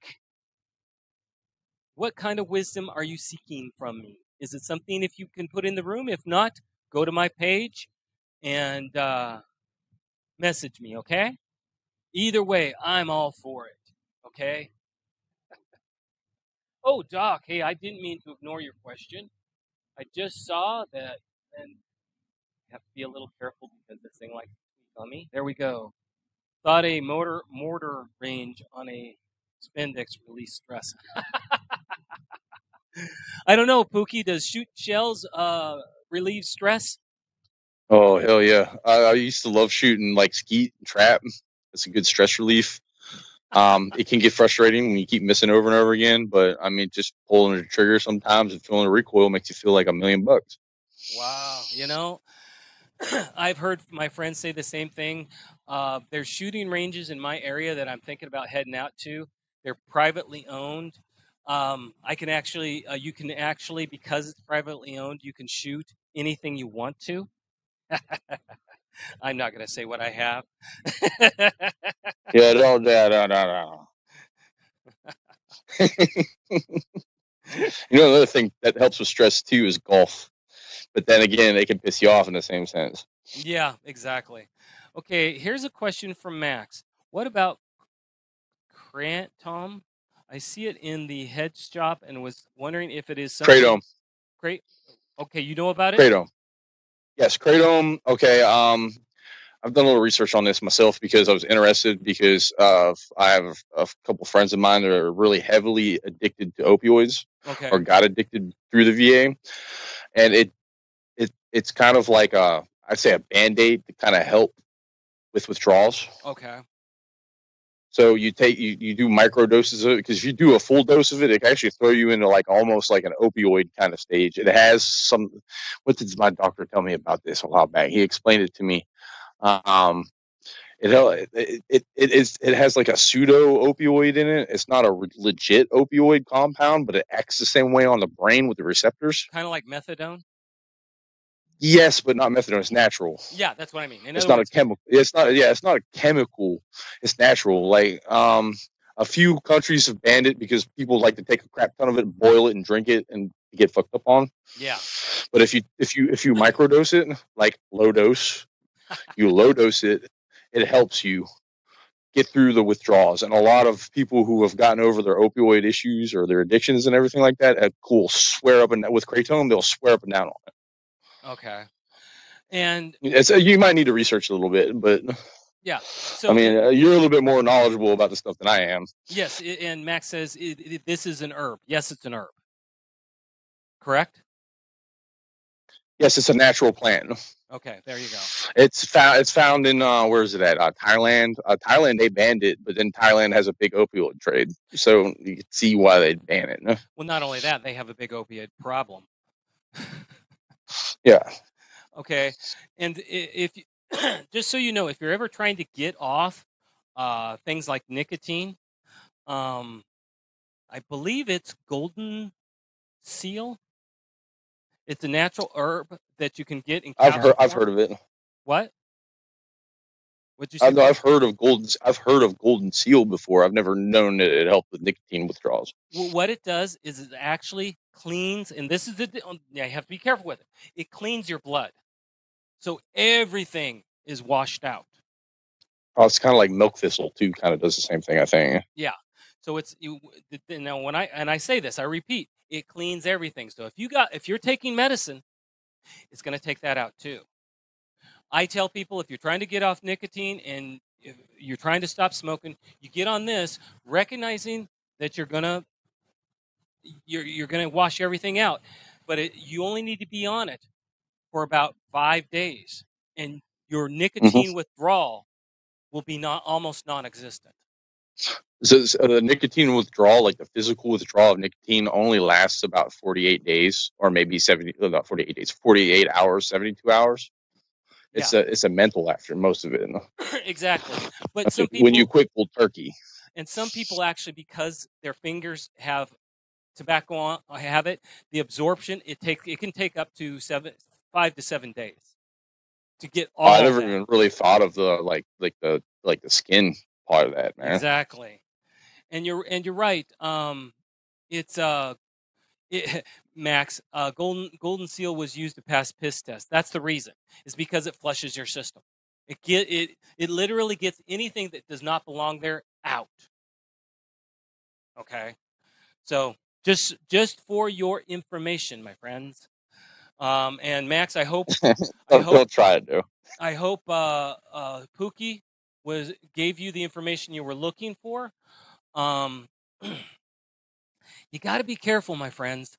What kind of wisdom are you seeking from me? Is it something if you can put in the room? If not, go to my page and message me, okay? Either way, I'm all for it, okay? Oh, Doc, hey, I didn't mean to ignore your question. I just saw that, and you have to be a little careful because this thing likes to tweak on me. There we go. Thought a mortar range on a spandex release stress. I don't know, Pookie, does shoot shells relieve stress?
Oh, hell yeah. I used to love shooting like skeet and trap. It's a good stress relief. It can get frustrating when you keep missing over and over again, but I mean, just pulling the trigger sometimes and feeling the recoil makes you feel like $1,000,000.
Wow, I've heard my friends say the same thing. There's shooting ranges in my area that I'm thinking about heading out to. They're privately owned. I can actually, you can actually, because it's privately owned, you can shoot anything you want to. I'm not going to say what I have.
Yeah, no. Another thing that helps with stress too is golf. But then again, they can piss you off in the same sense.
Yeah, exactly. Okay, here's a question from Max. What about Kratom? I see it in the head shop and was wondering if it is something.
Kratom.
Great. Okay, you know about it?
Kratom. Yes, Kratom. Okay. I've done a little research on this myself because I was interested because I have a couple friends of mine that are really heavily addicted to opioids or got addicted through the VA, and it's kind of like I'd say a Band-Aid to kind of help with withdrawals.
Okay.
So you do micro doses of it, because if you do a full dose of it, it can actually throw you into like almost like an opioid kind of stage. It has some. What did my doctor tell me about this a while back? He explained it to me. It has like a pseudo opioid in it. It's not a legit opioid compound, but it acts the same way on the brain with the receptors.
Kind of like methadone.
Yes, but not methadone. It's natural.
Yeah, that's what I mean.
It's not a chemical. It's not. Yeah, it's not a chemical. It's natural. Like a few countries have banned it because people like to take a crap ton of it, boil it, and drink it, and get fucked up on.
Yeah.
But if you microdose it, like low dose, you low dose it, it helps you get through the withdrawals. And a lot of people who have gotten over their opioid issues or their addictions and everything like that, swear up and with Kratom, they'll swear up and down on it.
Okay. And
you might need to research a little bit, but
yeah. So
I mean, you're a little bit more knowledgeable about the stuff than I am.
Yes, and Max says this is an herb. Yes, it's an herb. Correct?
Yes, it's a natural plant.
Okay, there you go.
It's found in where is it at? Thailand. Thailand, they banned it, but then Thailand has a big opioid trade, so you can see why they ban it.
Well, not only that, they have a big opioid problem.
Yeah.
Okay, and if you, just so you know, if you're ever trying to get off things like nicotine, I believe it's golden seal. It's a natural herb that you can get in capsule
I've heard of it.
What? What'd you say?
I've heard of golden seal before. I've never known that it helped with nicotine withdrawals.
Well, what it does is it actually cleans, and this is you have to be careful with it. It cleans your blood, so everything is washed out.
Oh, it's kind of like milk thistle too. Kind of does the same thing, I think.
Yeah. So now when I say this, I repeat, it cleans everything. So if you're taking medicine, it's going to take that out too. I tell people, if you're trying to get off nicotine and if you're trying to stop smoking, you get on this, recognizing that you're gonna wash everything out, but you only need to be on it for about 5 days, and your nicotine withdrawal will be almost non-existent.
So the nicotine withdrawal, like the physical withdrawal of nicotine, only lasts about 48 days, or maybe 48 days, 48 hours, 72 hours. It's a mental after most of it.
Exactly. But some people,
when you quit cold turkey.
And some people actually, because their fingers have tobacco on, have it, the absorption, it can take up to 5 to 7 days to get all.
I never even really thought of the the skin part of that, man.
Exactly. And you're right. Max, golden seal was used to pass piss tests. That's the reason. Is because it flushes your system. It literally gets anything that does not belong there out. Okay, so just for your information, my friends. And Max, I hope
I'll try it, though.
I hope Pookie gave you the information you were looking for. You got to be careful, my friends.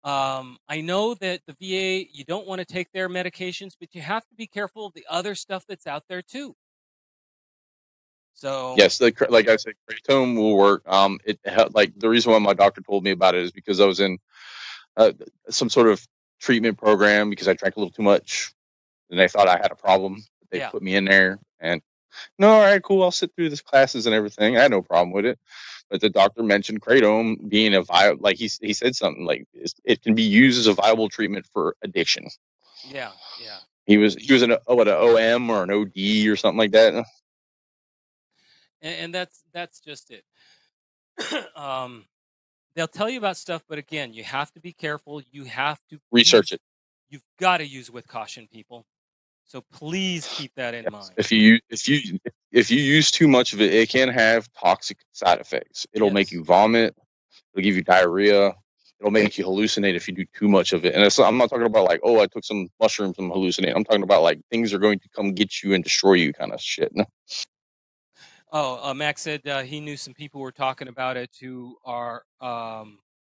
I know that the VA, you don't want to take their medications, but you have to be careful of the other stuff that's out there too. So
yes, like I said, Kratom will work. Like the reason why my doctor told me about it is because I was in some sort of treatment program because I drank a little too much, and they thought I had a problem. They put me in there, and no, all right, cool. I'll sit through the classes and everything. I had no problem with it. but the doctor mentioned kratom being a viable, like he said something like it can be used as a viable treatment for addiction.
Yeah, yeah.
He was an OM or an OD or something like that.
And that's just it. They'll tell you about stuff, but again, you have to be careful. You have to
Research it.
You've got to use with caution, people. So please keep that in mind.
If you use too much of it, it can have toxic side effects. It'll make you vomit. It'll give you diarrhea. It'll make you hallucinate if you do too much of it. And I'm not talking about like, oh, I took some mushrooms and hallucinate. I'm talking about like things are going to come get you and destroy you kind of shit.
Oh, Max said he knew some people who were talking about it who are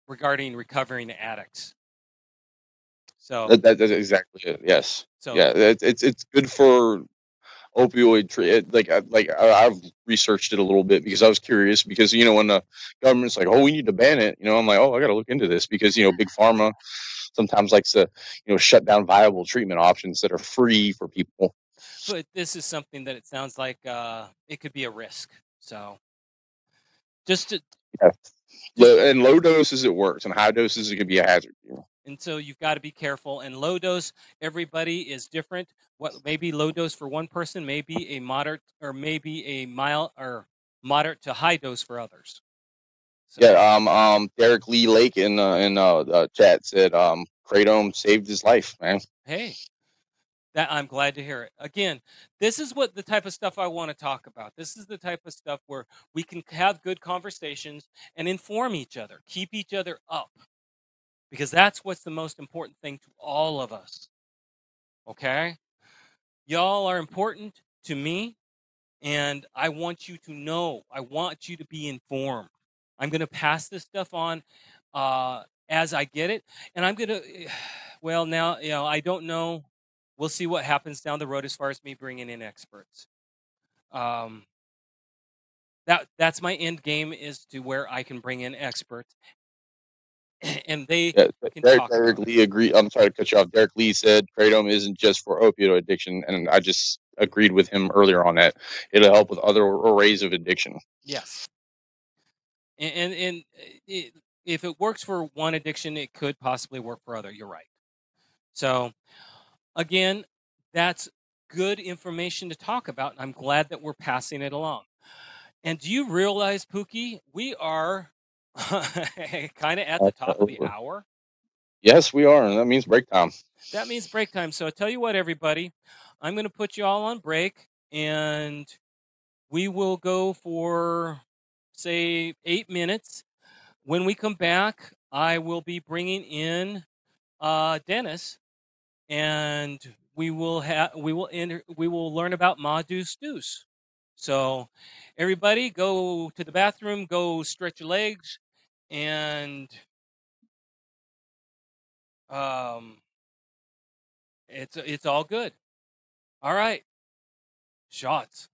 regarding recovering addicts. So
that's exactly it. Yes.
So
yeah, it's good for opioid treat. I've researched it a little bit because I was curious because when the government's like, oh, we need to ban it, I'm like, oh, I got to look into this because big pharma sometimes likes to shut down viable treatment options that are free for people.
But this is something that it sounds like it could be a risk. So just to
in low doses it works, and high doses it could be a hazard.
And so you've got to be careful. And low dose, everybody is different. What maybe low dose for one person, maybe a moderate or maybe a mild or moderate to high dose for others.
So. Yeah, Derek Lee Lake in chat said kratom saved his life, man.
Hey, that I'm glad to hear it. Again, this is what the type of stuff I want to talk about. This is the type of stuff where we can have good conversations and inform each other, keep each other up. Because that's what's the most important thing to all of us. Okay? Y'all are important to me, and I want you to know. I want you to be informed. I'm going to pass this stuff on as I get it, and I'm going to, well, now, I don't know. We'll see what happens down the road as far as me bringing in experts. That's my end game, is to where I can bring in experts and they can talk
Derek Lee agreed. I'm sorry to cut you off. Derek Lee said kratom isn't just for opioid addiction, and I just agreed with him earlier on that. It'll help with other arrays of addiction.
Yes. And if it works for one addiction, it could possibly work for other. You're right. So, again, that's good information to talk about, and I'm glad that we're passing it along. And do you realize, Pookie, we are kind of at the top of the hour?
Yes, we are, and that means break time.
That means break time. So I tell you what, everybody, I'm going to put you all on break, and we will go for, say, 8 minutes. When we come back, I will be bringing in Dennis, and we will learn about Ma Deuce Deuce. So, everybody, go to the bathroom, go stretch your legs, and it's all good. All right, shots.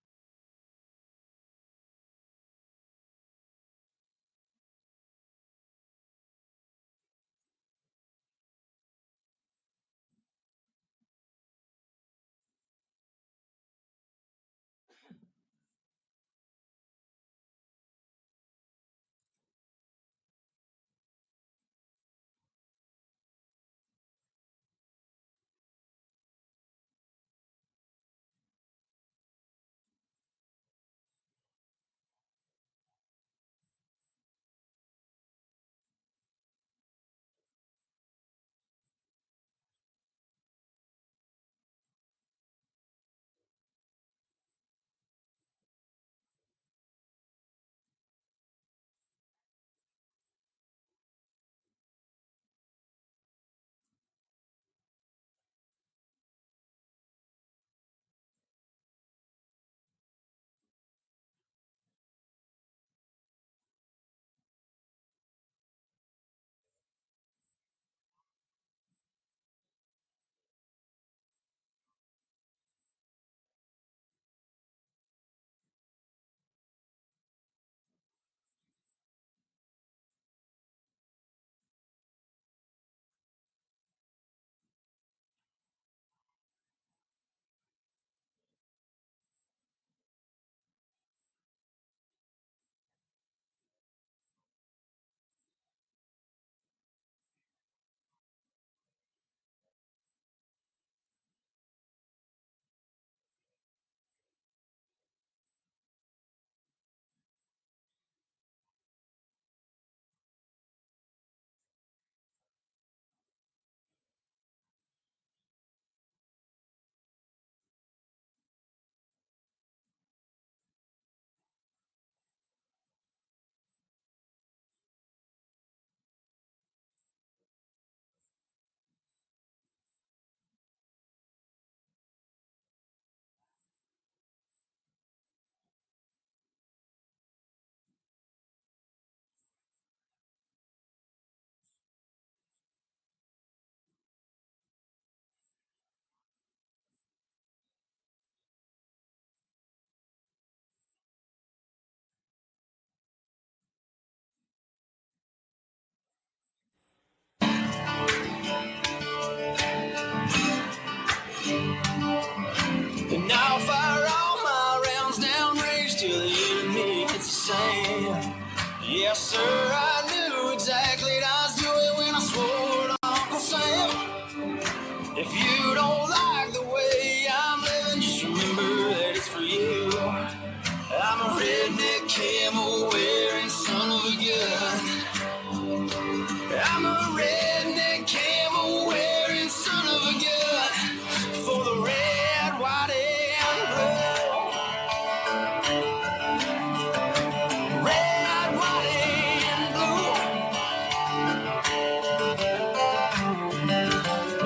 Yes, sir, I knew exactly what I was doing when I swore to Uncle Sam. If you don't like the way I'm living, just remember that it's for you. I'm a redneck camel wearing son of a gun. I'm a redneck camel wearing son of a gun for the red, white, and blue. Red, white, and blue.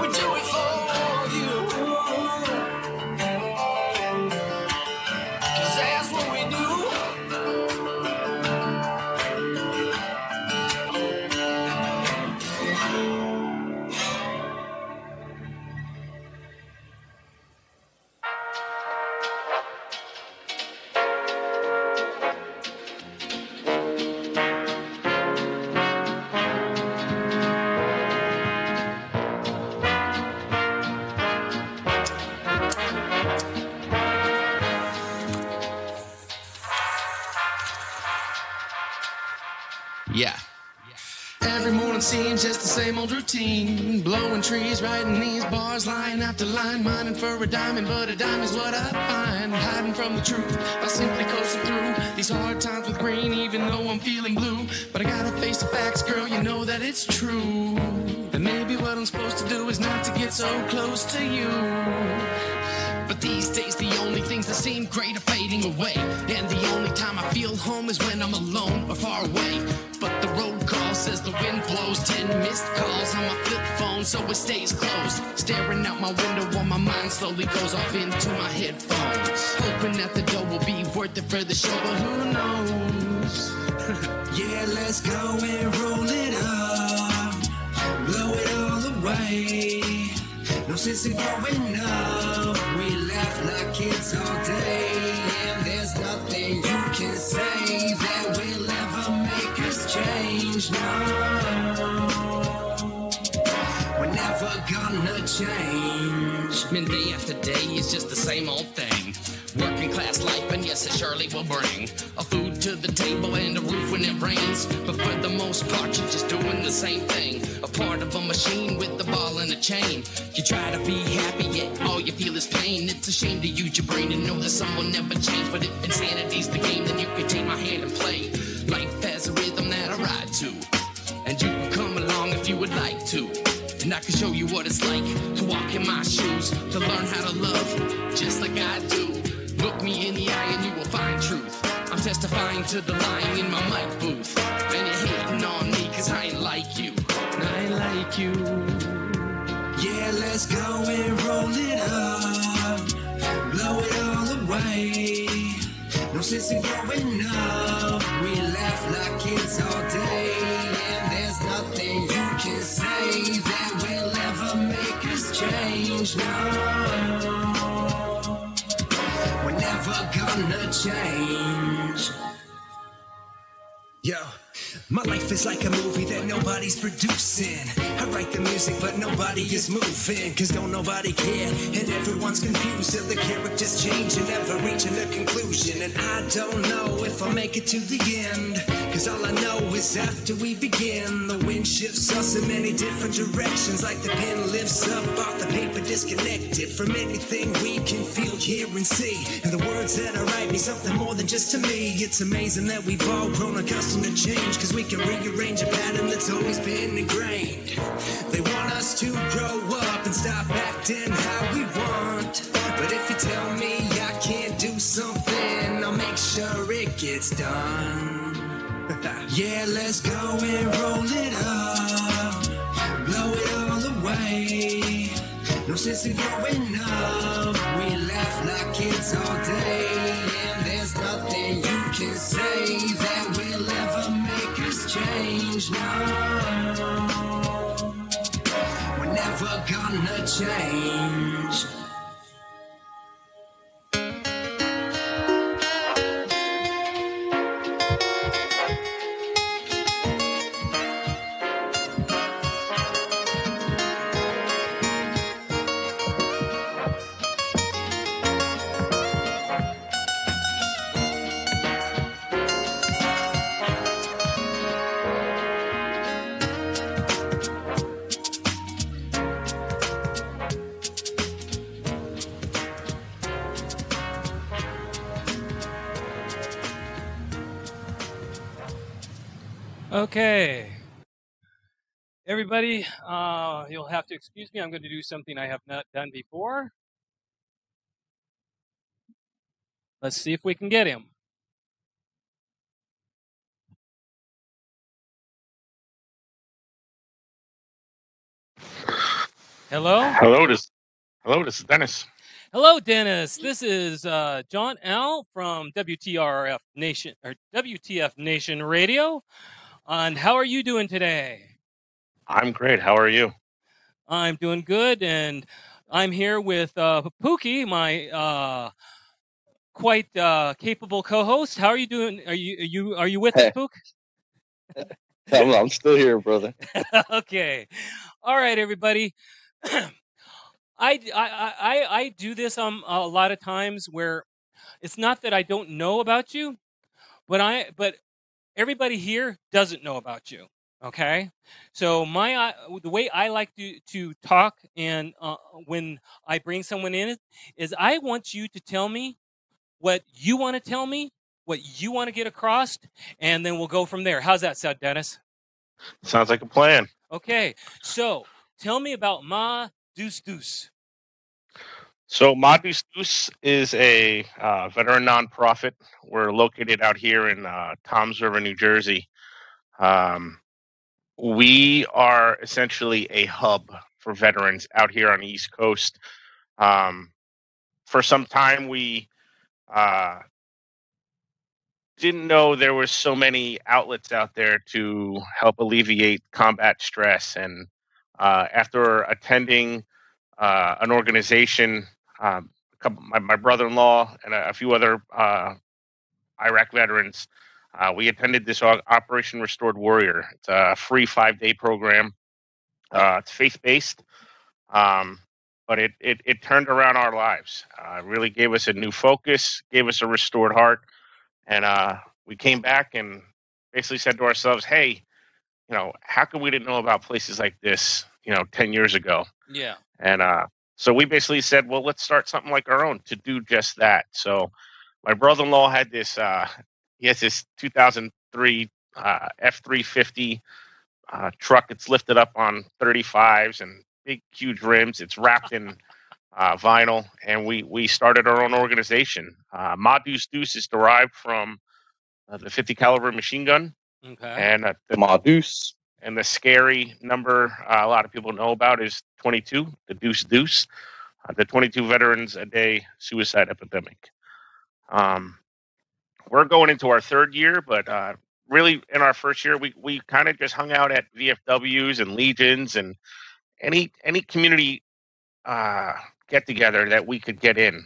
We do it for you. 'Cause that's what we do.
Yeah. Every morning seems just the same old routine. Blowing trees, writing these bars, line after line, mining for a diamond, but a dime is what I find. Hiding from the truth by simply coasting through these hard times with green, even though I'm feeling blue. But I gotta face the facts, girl, you know that it's true. That maybe what I'm supposed to do is not to get so close to you. But these days the only things that seem great are fading away, and the only time I feel home is when I'm alone or far away. But the road call says the wind blows, 10 missed calls on my flip phone, so it stays closed. Staring out my window while my mind slowly goes off into my headphones, hoping that the dough will be worth it for the show, but who knows?
Yeah, let's go and roll it up, blow it all away. No sense in growing up, we laugh like kids all day, and there's nothing you can say that will ever make us change. No, we're never gonna change.
Man, day after day is just the same old thing. Working class life, and yes, it surely will bring a food to the table and a roof when it rains. But for the most part, you're just doing the same thing. A part of a machine with the ball and a chain. You try to be happy, yet all you feel is pain. It's a shame to use your brain and know that some will never change. But if insanity's the game, then you can take my hand and play. Life has a rhythm that I ride to, and you can come along if you would like to. And I can show you what it's like to walk in my shoes, to learn how to love just like I do. Look me in the eye and you will find truth. I'm testifying to the lying in my mic booth. And you're hating on me cause I ain't like you. I ain't like you.
Yeah, let's go and roll it up, blow it all away. No sense in growing up, we laugh like kids all day, and there's nothing you can say that will ever make us change. No, we're never gonna change. Yo, my life is like a movie that nobody's producing. I write the music but nobody is moving, cause don't nobody care and everyone's confused till the characters change and never reaching a conclusion. And I don't know if I'll make it to the end, cause all I know is after we begin, the wind shifts us in many different directions, like the pen lifts up off the paper disconnected from anything we can feel, hear and see. And the words that I write mean something more than just to me. It's amazing that we've all grown accustomed to change, cause we can rearrange a pattern that's always been ingrained. They want us to grow up and stop acting how we want, but if you tell me I can't do something, I'll make sure it gets done. Yeah, let's go and roll it up, blow it all away. No sense in growing up, we laugh like kids all day, and there's nothing you can say that will ever make us change. No, we're never gonna change.
Okay. Everybody, you'll have to excuse me. I'm going to do something I have not done before. Let's see if we can get him. Hello?
Hello, this is Dennis.
Hello, Dennis. This is John L. from WTRF Nation or WTF Nation Radio. And how are you doing today?
I'm great. How are you?
I'm doing good, and I'm here with Pookie, my quite capable co-host. How are you doing? Are you with us,
Hey,
Pook?
I'm still here, brother.
Okay. All right, everybody. I do this a lot of times where it's not that I don't know about you, but everybody here doesn't know about you. Okay, so the way I like to talk and when I bring someone in is I want you to tell me what you want to tell me, what you want to get across, and then we'll go from there. How's that sound, Dennis?
Sounds like a plan.
Okay, so tell me about Ma Deuce Deuce.
So, Madus Deuce is a veteran nonprofit. We're located out here in Toms River, New Jersey. We are essentially a hub for veterans out here on the East Coast. For some time, we didn't know there were so many outlets out there to help alleviate combat stress. And after attending an organization, my brother-in-law and a few other Iraq veterans, we attended this Operation Restored Warrior. It's a free 5-day program. It's faith-based, but it turned around our lives. Really gave us a new focus, gave us a restored heart, and we came back and basically said to ourselves, "Hey, how come we didn't know about places like this, 10 years ago?"
Yeah.
And so we basically said, well, let's start something like our own to do just that. So my brother-in-law had this, he has this 2003 F-350 truck. It's lifted up on 35s and big, huge rims. It's wrapped in vinyl. And we started our own organization. Ma Deuce Deuce is derived from the 50 caliber machine gun.
Okay.
And the
Madus.
And the scary number a lot of people know about is 22, the Deuce Deuce, the 22 veterans a day suicide epidemic. We're going into our third year, but really in our first year, we kind of just hung out at VFWs and Legions and any community get together that we could get in.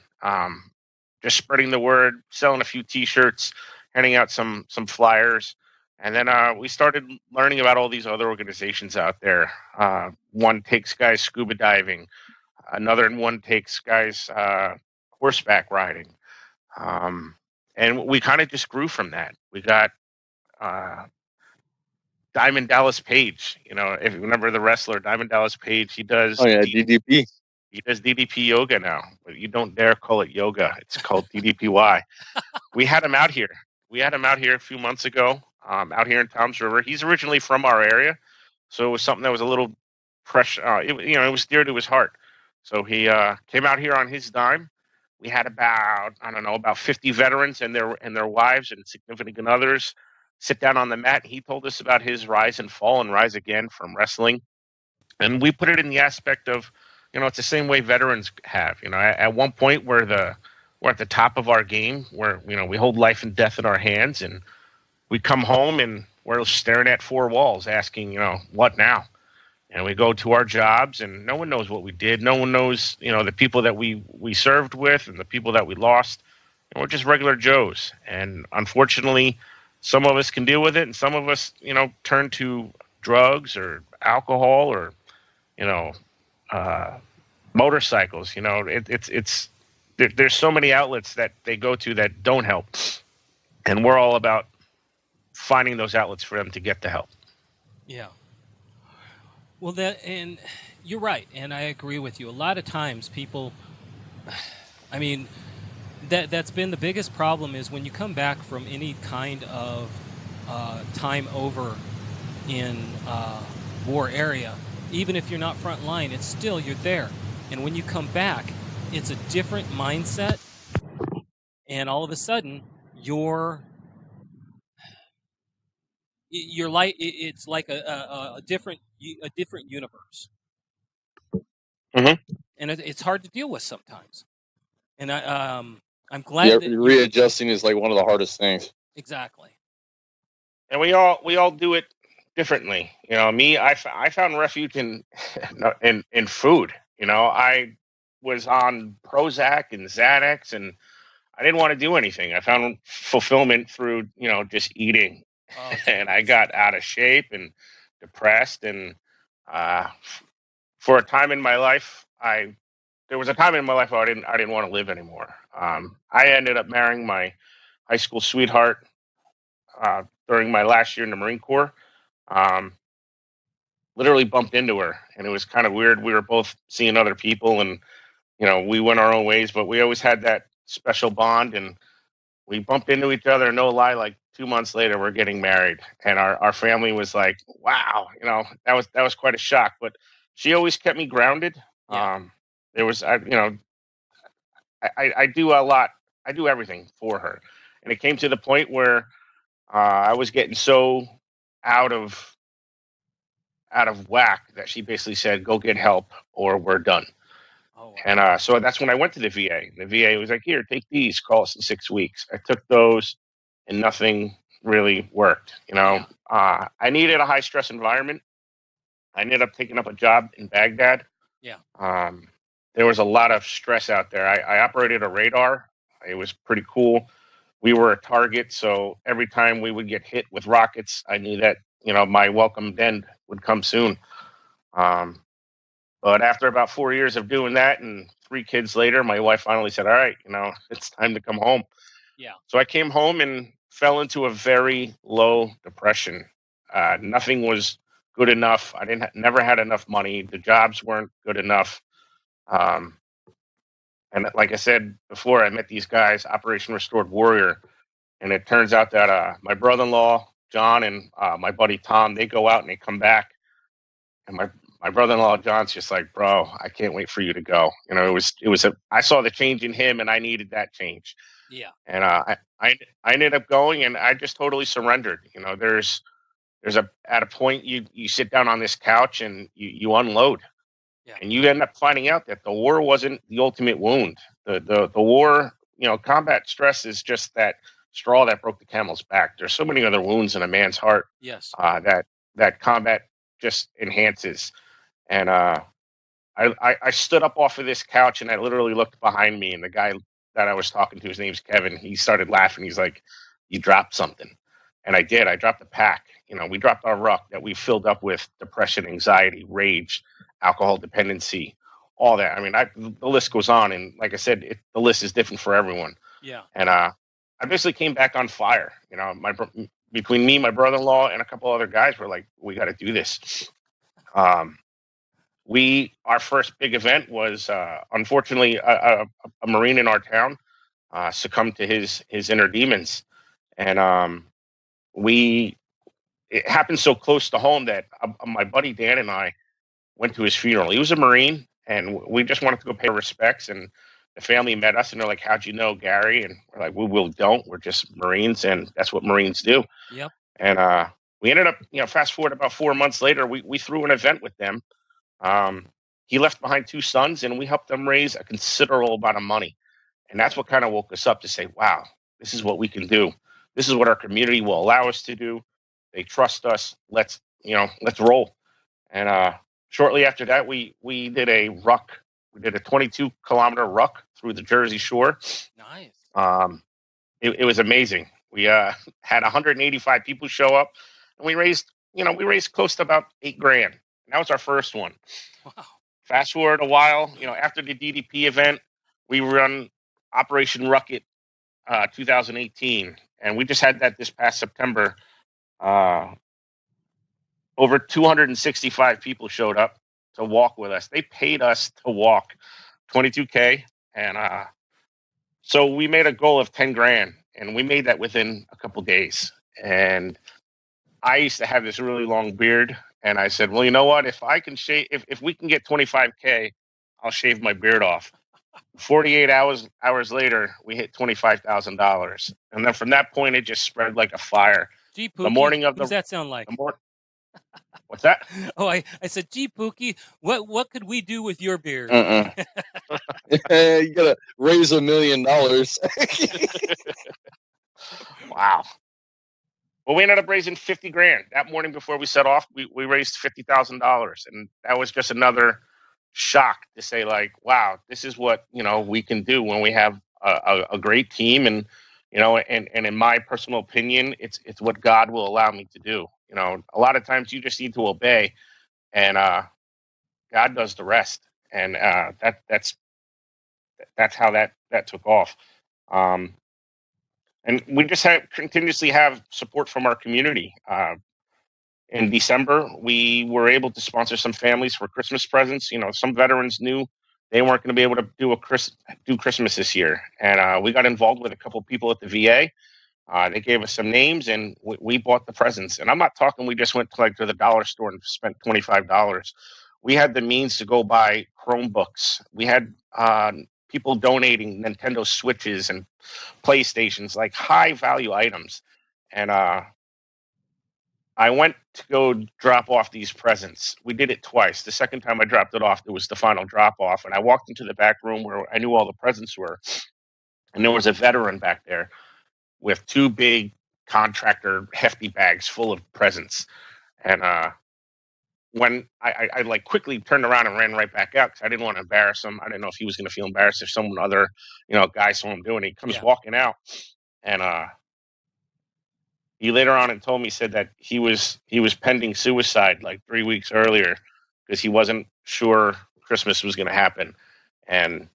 Just spreading the word, selling a few T-shirts, handing out some flyers. And then we started learning about all these other organizations out there. One takes guys scuba diving. Another one takes guys horseback riding. And we kind of just grew from that. We got Diamond Dallas Page. If you remember the wrestler, Diamond Dallas Page, he does...
Oh, yeah, DDP.
He does DDP yoga now, but you don't dare call it yoga. It's called DDPY. We had him out here. A few months ago, out here in Toms River. He's originally from our area, so it was something that was a little pressure. It was dear to his heart. So he came out here on his dime. We had about 50 veterans and their wives and significant others sit down on the mat. He told us about his rise and fall and rise again from wrestling, and we put it in the aspect of, it's the same way veterans have. At one point we're at the top of our game, where we hold life and death in our hands, and we come home and we're staring at four walls, asking, what now? And we go to our jobs, and no one knows what we did. No one knows, the people that we served with and the people that we lost. And we're just regular Joes. And unfortunately, some of us can deal with it, and some of us, turn to drugs or alcohol or, motorcycles. There's so many outlets that they go to that don't help, and we're all about finding those outlets for them to get the help.
Yeah. Well, and you're right, and I agree with you. A lot of times, people, that's been the biggest problem is when you come back from any kind of time over in war area, even if you're not front line, it's still, you're there. And when you come back, it's a different mindset, and all of a sudden, you're like, it's like a different universe,
Mhm.
and it's hard to deal with sometimes. And I'm glad that
readjusting is like one of the hardest things.
Exactly.
And we all do it differently. You know, me, I found refuge in in food. You know, I was on Prozac and Xanax, and I didn't want to do anything. I found fulfillment through, just eating.
Oh,
And I got out of shape and depressed. And uh, for a time in my life, there was a time in my life where I didn't want to live anymore. I ended up marrying my high school sweetheart during my last year in the Marine Corps. Um, Literally bumped into her, and it was kind of weird. We were both seeing other people, and we went our own ways, but we always had that special bond. And we bumped into each other. No lie, like 2 months later, we're getting married, and our family was like, "Wow, that was quite a shock." But she always kept me grounded.
Yeah.
There was, I do a lot. I do everything for her, and it came to the point where I was getting so out of whack that she basically said, "Go get help, or we're done."
Oh, wow.
And so that's when I went to the VA. The VA was like, "Here, take these. Call us in 6 weeks." I took those, and nothing really worked. I needed a high stress environment. I ended up taking up a job in Baghdad.
Yeah.
There was a lot of stress out there. I operated a radar. It was pretty cool. We were a target, so every time we would get hit with rockets, I knew that my welcome end would come soon. But after about 4 years of doing that and 3 kids later, my wife finally said, "All right, it's time to come home."
Yeah.
So I came home and fell into a very low depression. Nothing was good enough. I never had enough money. The jobs weren't good enough. And like I said before, I met these guys, Operation Restored Warrior, and it turns out that my brother-in-law John and my buddy Tom, they go out and they come back, and my brother-in-law John's just like, "Bro, I can't wait for you to go." I saw the change in him, and I needed that change.
Yeah.
And I ended up going, and I just totally surrendered. There's at a point you sit down on this couch and you unload.
Yeah.
And you end up finding out that the war wasn't the ultimate wound. The war, combat stress is just that straw that broke the camel's back. There's so many other wounds in a man's heart.
Yes.
That combat just enhances. And I stood up off of this couch, and I literally looked behind me, and the guy that I was talking to, his name's Kevin, he started laughing. He's like, "You dropped something." And I did. I dropped a pack. We dropped our ruck that we filled up with depression, anxiety, rage, alcohol dependency, all that. I mean, the list goes on. And like I said, the list is different for everyone.
Yeah.
And I basically came back on fire. Between me, my brother-in-law, and a couple other guys were like, "We got to do this." Our first big event was, unfortunately, a Marine in our town succumbed to his inner demons. And it happened so close to home that my buddy Dan and I went to his funeral. He was a Marine, and we just wanted to go pay our respects. And the family met us, and they're like, "How'd you know Gary?" And we're like, "We don't. We're just Marines, and that's what Marines do."
Yep.
And we ended up, fast forward about 4 months later, we threw an event with them. He left behind 2 sons, and we helped them raise a considerable amount of money. And that's what kind of woke us up to say, "Wow, this is what we can do. This is what our community will allow us to do. They trust us. Let's roll." And shortly after that, we did a ruck. We did a 22-kilometer ruck through the Jersey Shore.
Nice.
It was amazing. We had 185 people show up, and we raised close to about $8,000. And that was our first one.
Wow.
Fast forward a while, after the DDP event, we run Operation Rucket 2018, and we just had that this past September. Over 265 people showed up to walk with us. They paid us to walk 22K, and so we made a goal of $10,000, and we made that within a couple days. And I used to have this really long beard, and I said, well, you know what? If I can shave, if we can get 25K, I'll shave my beard off. 48 hours later, we hit $25,000, and then from that point, it just spread like a fire.
Gee,
The
Pookie,
morning of
who's that sound like?
What's that?
Oh, I said, gee, Pookie, what could we do with your beard?
You gotta raise $1 million.
Wow. Well, we ended up raising 50 grand that morning before we set off. We raised $50,000, and that was just another shock to say, like, wow, this is what we can do when we have a great team, and and in my personal opinion, it's what God will allow me to do. A lot of times you just need to obey, and God does the rest, and that's how that took off. And we just continuously have support from our community. In December, we were able to sponsor some families for Christmas presents. Some veterans knew they weren't going to be able to do Christmas this year, and we got involved with a couple people at the VA. They gave us some names, and we bought the presents. And I'm not talking we just went to the dollar store and spent $25. We had the means to go buy Chromebooks. We had people donating Nintendo Switches and PlayStations, like high value items. And I went to go drop off these presents. We did it twice. The second time I dropped it off, it was the final drop off. And I walked into the back room where I knew all the presents were. And there was a veteran back there with two big contractor hefty bags full of presents. And when I like quickly turned around and ran right back out because I didn't want to embarrass him. I didn't know if he was going to feel embarrassed if someone other, guy saw him doing it. He comes walking out, and he later on and told me, said that he was pending suicide like 3 weeks earlier because he wasn't sure Christmas was going to happen. And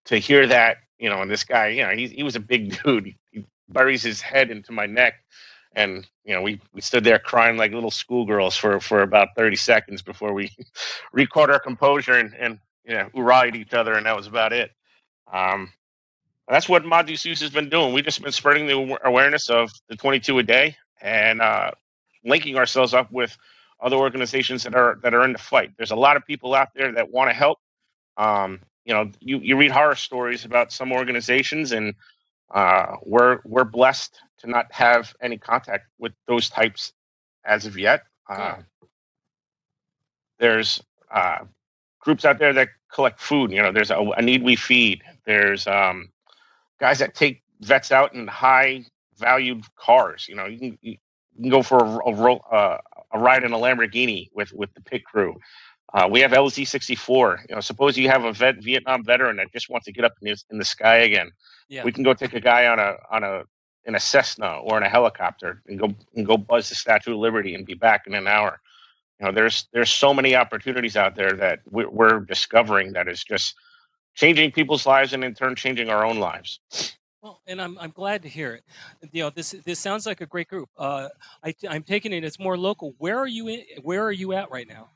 to hear that, and this guy, he was a big dude. He buries his head into my neck. And, we stood there crying like little schoolgirls for about 30 seconds before we recaught our composure and hoorah'd each other. And that was about it. That's what Mod Deuce has been doing. We've just been spreading the awareness of the 22 a day and linking ourselves up with other organizations that are in the fight. There's a lot of people out there that want to help. You read horror stories about some organizations, and we're blessed to not have any contact with those types as of yet. There's groups out there that collect food. There's a Need We Feed. There's guys that take vets out in high valued cars. You can go for a ride in a Lamborghini with the pit crew. We have LZ64. Suppose you have a Vietnam veteran that just wants to get up in the sky again. Yeah. We can go take a guy in a Cessna or in a helicopter and go buzz the Statue of Liberty and be back in an hour. There's so many opportunities out there that we're discovering that is just changing people's lives and in turn changing our own lives.
Well, and I'm glad to hear it. This sounds like a great group. I'm taking it it's more local. Where are you at right now?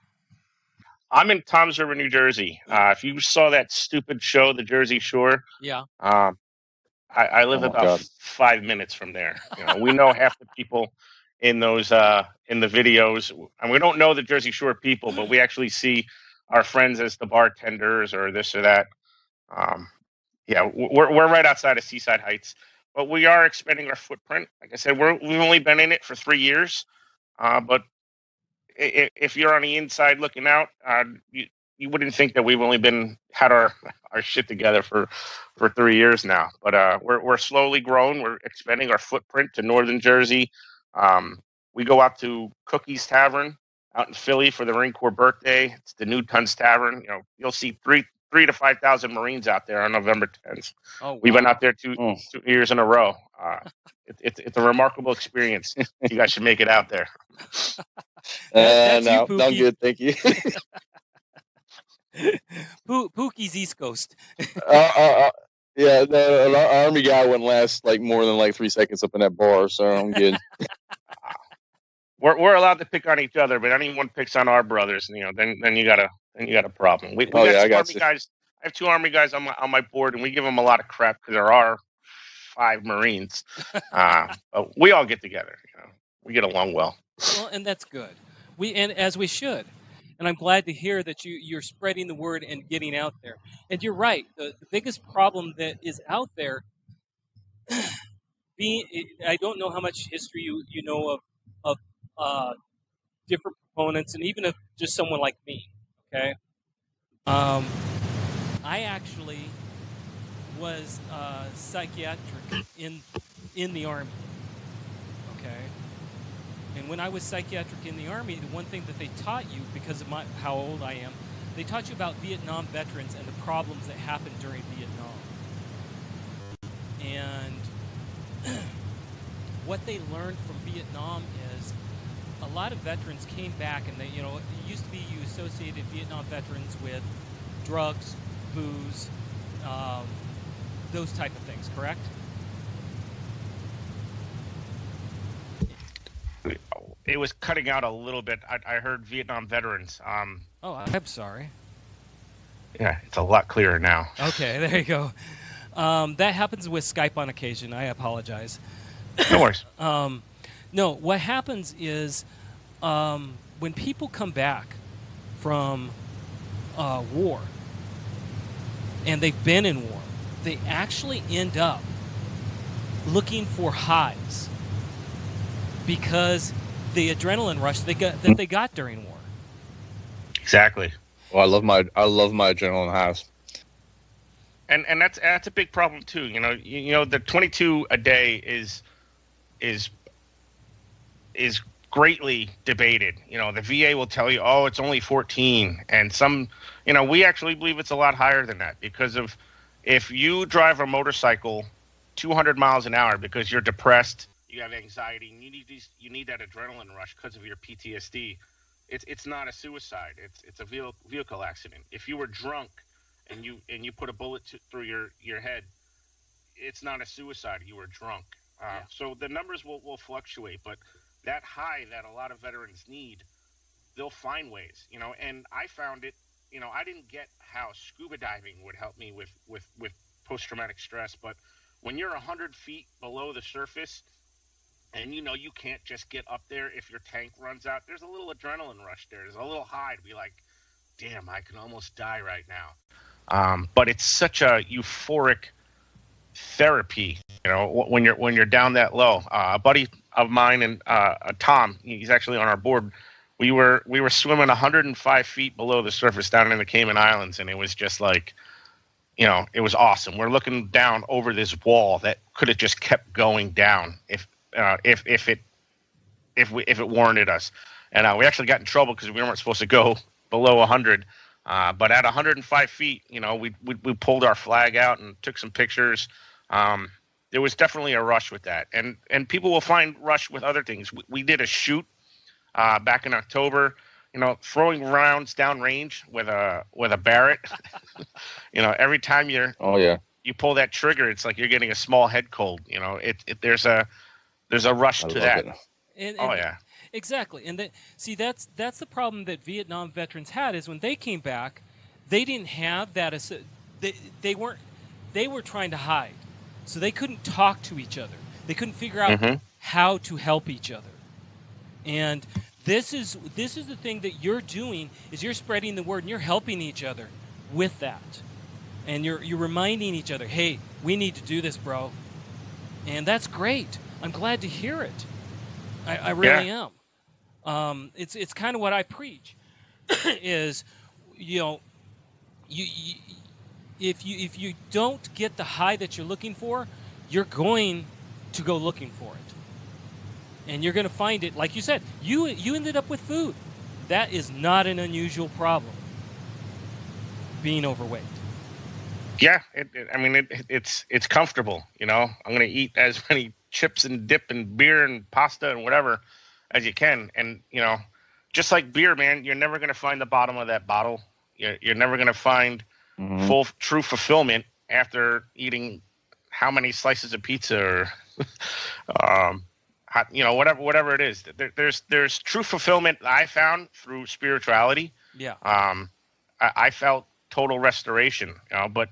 I'm in Toms River, New Jersey. If you saw that stupid show, The Jersey Shore,
yeah.
I live about 5 minutes from there. We know half the people in those in the videos, and we don't know the Jersey Shore people, but we actually see our friends as the bartenders or this or that. We're right outside of Seaside Heights, but we are expanding our footprint. Like I said, we've only been in it for 3 years, but if you're on the inside looking out, you wouldn't think that we've only had our shit together for 3 years now. But we're slowly growing. We're expanding our footprint to Northern Jersey. We go out to Cookie's Tavern out in Philly for the Marine Corps birthday. It's the New Tons Tavern. You'll see 3,000 to 5,000 Marines out there on November 10th. Oh, wow. We've been out there two years in a row. It's a remarkable experience. You guys should make it out there.
No, I'm good, thank you.
Pookie's East Coast.
Yeah, an Army guy wouldn't last more than 3 seconds up in that bar, so I'm good.
We're allowed to pick on each other, but anyone picks on our brothers, then you got a problem. We got two Army guys. I have 2 Army guys on my board, and we give them a lot of crap because there are 5 Marines. But we all get together. We get along well.
Well, and that's good. And as we should. And I'm glad to hear that you're spreading the word and getting out there. And you're right. The biggest problem that is out there, I don't know how much history you know of different proponents, and even if just someone like me. Okay. I actually was psychiatric in the Army. Okay. And when I was psychiatric in the Army, the one thing that they taught you, because of how old I am, they taught you about Vietnam veterans and the problems that happened during Vietnam. And what they learned from Vietnam is a lot of veterans came back, and it used to be you associated Vietnam veterans with drugs, booze, those type of things, correct?
It was cutting out a little bit. I heard Vietnam veterans.
Oh, I'm sorry.
Yeah, it's a lot clearer now.
Okay, there you go. That happens with Skype on occasion. I apologize.
No worries.
No, what happens is when people come back from war, and they've been in war, they actually end up looking for highs because the adrenaline rush they got during war.
Exactly.
Well, I love my adrenaline highs.
And that's a big problem too. You know the 22 a day is greatly debated. The VA will tell you, oh, it's only 14, and some, we actually believe it's a lot higher than that, because of if you drive a motorcycle 200 miles an hour because you're depressed, you have anxiety, and you need that adrenaline rush because of your PTSD, it's not a suicide. It's a vehicle accident. If you were drunk and you put a bullet through your head, it's not a suicide. You were drunk. So the numbers will fluctuate, but that high that a lot of veterans need, they'll find ways. And I found it. I didn't get how scuba diving would help me with post-traumatic stress, but when you're 100 feet below the surface, and you can't just get up there if your tank runs out, there's a little adrenaline rush there. There's a little high to be like, damn, I can almost die right now. But it's such a euphoric therapy, when you're down that low. A buddy of mine and Tom, he's actually on our board. We were swimming 105 feet below the surface down in the Cayman Islands, and it was just like, it was awesome. We're looking down over this wall that could have just kept going down if it warranted us. And we actually got in trouble because we weren't supposed to go below 100. But at 105 feet, we pulled our flag out and took some pictures. There was definitely a rush with that, and people will find rush with other things. We did a shoot back in October, throwing rounds downrange with a Barrett. Every time you pull that trigger, it's like you're getting a small head cold. There's a rush to that.
Exactly. And that's the problem that Vietnam veterans had, is when they came back, they didn't have that. They were trying to hide, so they couldn't talk to each other. They couldn't figure out how to help each other. And this is the thing that you're doing, is you're spreading the word and you're helping each other with that. And you're reminding each other, hey, we need to do this, bro. And that's great. I'm glad to hear it. I really am. It's kind of what I preach. Is if you don't get the high that you're looking for, you're going to go looking for it, and you're going to find it. Like you said, you ended up with food. That is not an unusual problem. Being overweight.
Yeah, it's comfortable. I'm going to eat as many chips and dip and beer and pasta and whatever as you can. And, just like beer, man, you're never going to find the bottom of that bottle. You're never going to find true fulfillment after eating how many slices of pizza or, whatever it is. There's true fulfillment I found through spirituality.
Yeah.
I felt total restoration, but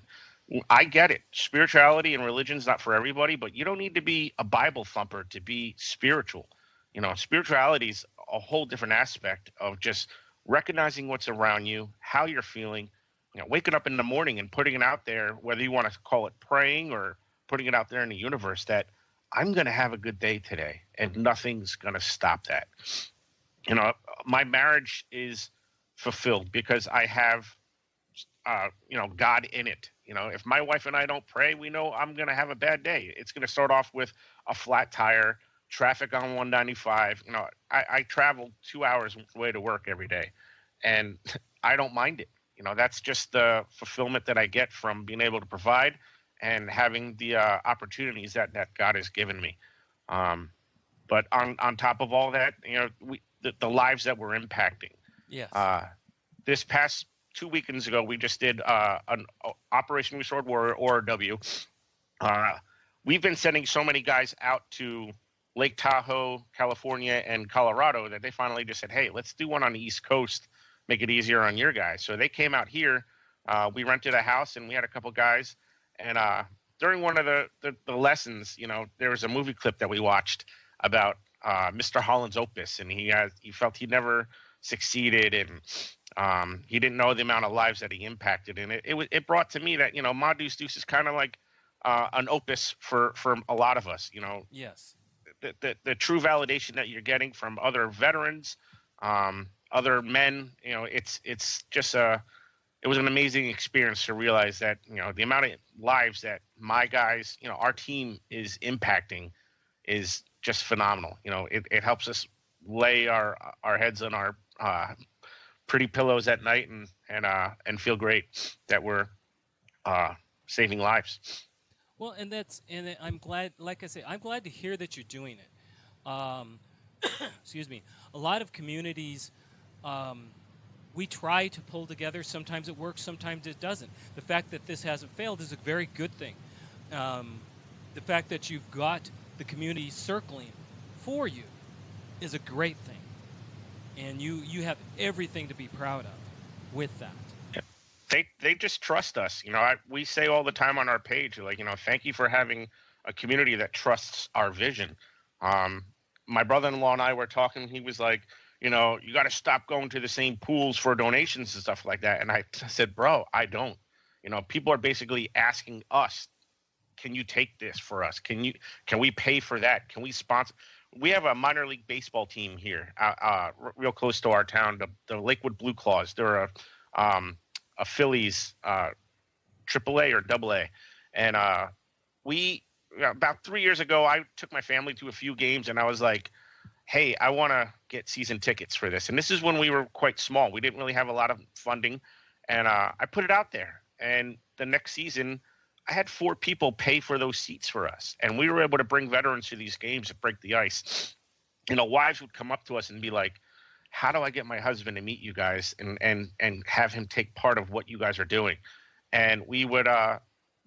I get it. Spirituality and religion's not for everybody, but you don't need to be a Bible thumper to be spiritual. Spirituality is a whole different aspect of just recognizing what's around you, how you're feeling, waking up in the morning and putting it out there, whether you want to call it praying or putting it out there in the universe, that I'm going to have a good day today and nothing's going to stop that. My marriage is fulfilled because I have, God in it. If my wife and I don't pray, we know I'm going to have a bad day. It's going to start off with a flat tire, traffic on 195. I travel 2 hours away to work every day, and I don't mind it. That's just the fulfillment that I get from being able to provide and having the opportunities that God has given me. But on top of all that, the lives that we're impacting.
Yes.
This past 2 weekends ago, we just did an Operation Restored Warrior, ORW. We've been sending so many guys out to Lake Tahoe, California, and Colorado that they finally just said, hey, let's do one on the East Coast, make it easier on your guys. So they came out here. We rented a house, and we had a couple guys. And during one of the lessons, there was a movie clip that we watched about Mr. Holland's opus, and he felt he never succeeded, and he didn't know the amount of lives that he impacted. And it brought to me that Ma Deuce Deuce is kind of like an opus for a lot of us.
Yes.
The true validation that you're getting from other veterans, other men, it's just it was an amazing experience to realize that the amount of lives that my guys, our team is impacting is just phenomenal. It helps us lay our heads on our pretty pillows at night and feel great that we're saving lives.
Well, and I'm glad, like I say, I'm glad to hear that you're doing it. Excuse me. A lot of communities, we try to pull together. Sometimes it works, sometimes it doesn't. The fact that this hasn't failed is a very good thing. The fact that you've got the community circling for you is a great thing. And you have everything to be proud of with that.
They just trust us. We say all the time on our page, like, thank you for having a community that trusts our vision. My brother-in-law and I were talking. He was like, you got to stop going to the same pools for donations and stuff like that. And I said, bro, I don't. People are basically asking us, can you take this for us? Can we pay for that? Can we sponsor? We have a minor league baseball team here, real close to our town, the Lakewood Blue Claws. They're a Phillies AAA or AA. And about 3 years ago, I took my family to a few games, and I was like, hey, I want to get season tickets for this. And this is when we were quite small. We didn't really have a lot of funding. And I put it out there. And the next season, I had 4 people pay for those seats for us. And we were able to bring veterans to these games and break the ice. Wives would come up to us and be like, how do I get my husband to meet you guys and have him take part of what you guys are doing? And we would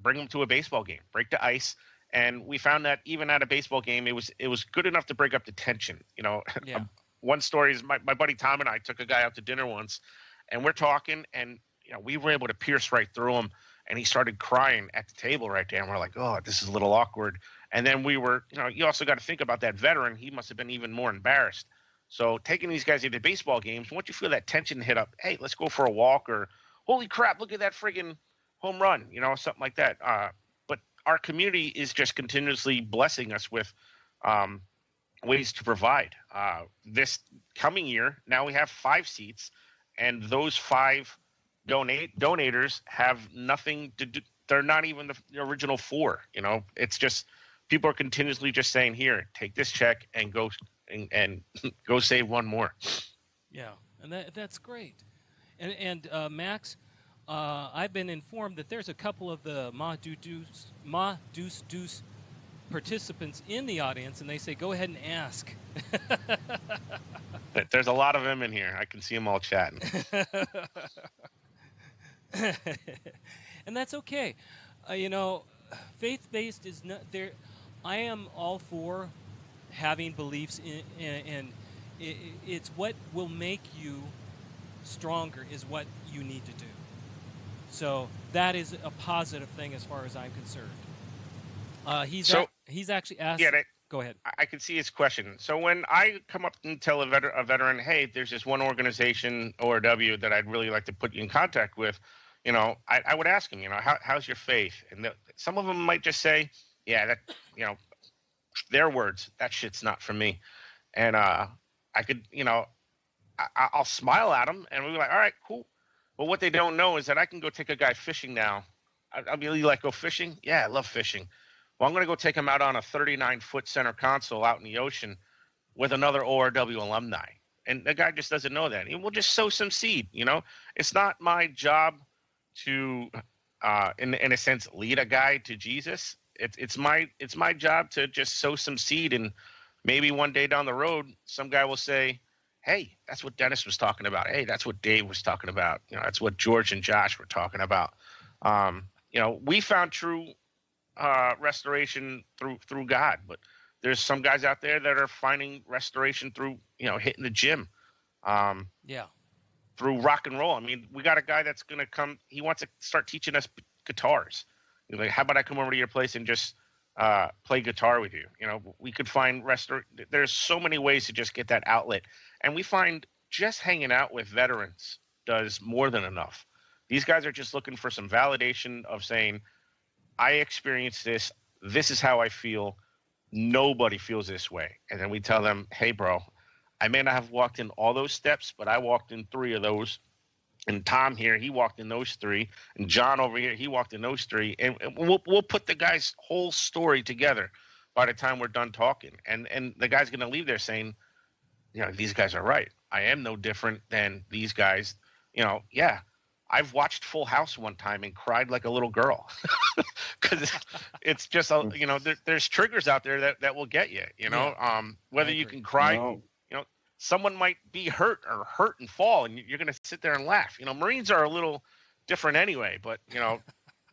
bring him to a baseball game, break the ice. And we found that even at a baseball game, it was good enough to break up the tension.
Yeah.
One story is my buddy Tom and I took a guy out to dinner once, and we're talking, and we were able to pierce right through him, and he started crying at the table right there, and we're like, oh, this is a little awkward. And then we were, you also got to think about that veteran. He must have been even more embarrassed. So taking these guys into baseball games, once you feel that tension hit up, hey, let's go for a walk, or holy crap, look at that friggin' home run, something like that. But our community is just continuously blessing us with ways to provide. This coming year, now we have 5 seats, and those 5 donators have nothing to do. They're not even the original 4. It's just people are continuously just saying, here, take this check and go and go save one more.
Yeah, and that's great. And Max, I've been informed that there's a couple of the Ma Deuce Deuce participants in the audience, and they say, go ahead and ask.
There's a lot of them in here. I can see them all chatting.
And that's okay. Faith-based is not there. I am all for having beliefs and it's what will make you stronger is what you need to do. So that is a positive thing as far as I'm concerned. He's actually asked.
Yeah,
Go ahead.
I can see his question. So when I come up and tell a veteran, hey, there's this one organization, ORW, that I'd really like to put you in contact with, I would ask him, how's your faith? And some of them might just say, yeah, that, their words, that shit's not for me. And I could, I'll smile at them and we'll be like, all right, cool. But what they don't know is that I can go take a guy fishing now. I'll be like, go fishing? Yeah, I love fishing. Well, I'm going to go take him out on a 39-foot center console out in the ocean with another ORW alumni. And the guy just doesn't know that. We'll just sow some seed, It's not my job to, in a sense, lead a guy to Jesus. It's my job to just sow some seed, and maybe one day down the road, some guy will say, hey, that's what Dennis was talking about. Hey, that's what Dave was talking about. That's what George and Josh were talking about. We found true restoration through God, but there's some guys out there that are finding restoration through, hitting the gym. Through rock and roll. I mean, we got a guy that's going to come. He wants to start teaching us guitars. He's like, how about I come over to your place and just play guitar with you? We could find there's so many ways to just get that outlet. And we find just hanging out with veterans does more than enough. These guys are just looking for some validation of saying, I experienced this. This is how I feel. Nobody feels this way. And then we tell them, hey, bro, I may not have walked in all those steps, but I walked in 3 of those. And Tom here, he walked in those 3. And John over here, he walked in those 3. And we'll put the guy's whole story together by the time we're done talking. And the guy's going to leave there saying, these guys are right. I am no different than these guys. Yeah, I've watched Full House one time and cried like a little girl because it's just, there's triggers out there that will get you, whether you can cry, someone might be hurt and fall, and you're going to sit there and laugh. Marines are a little different anyway, but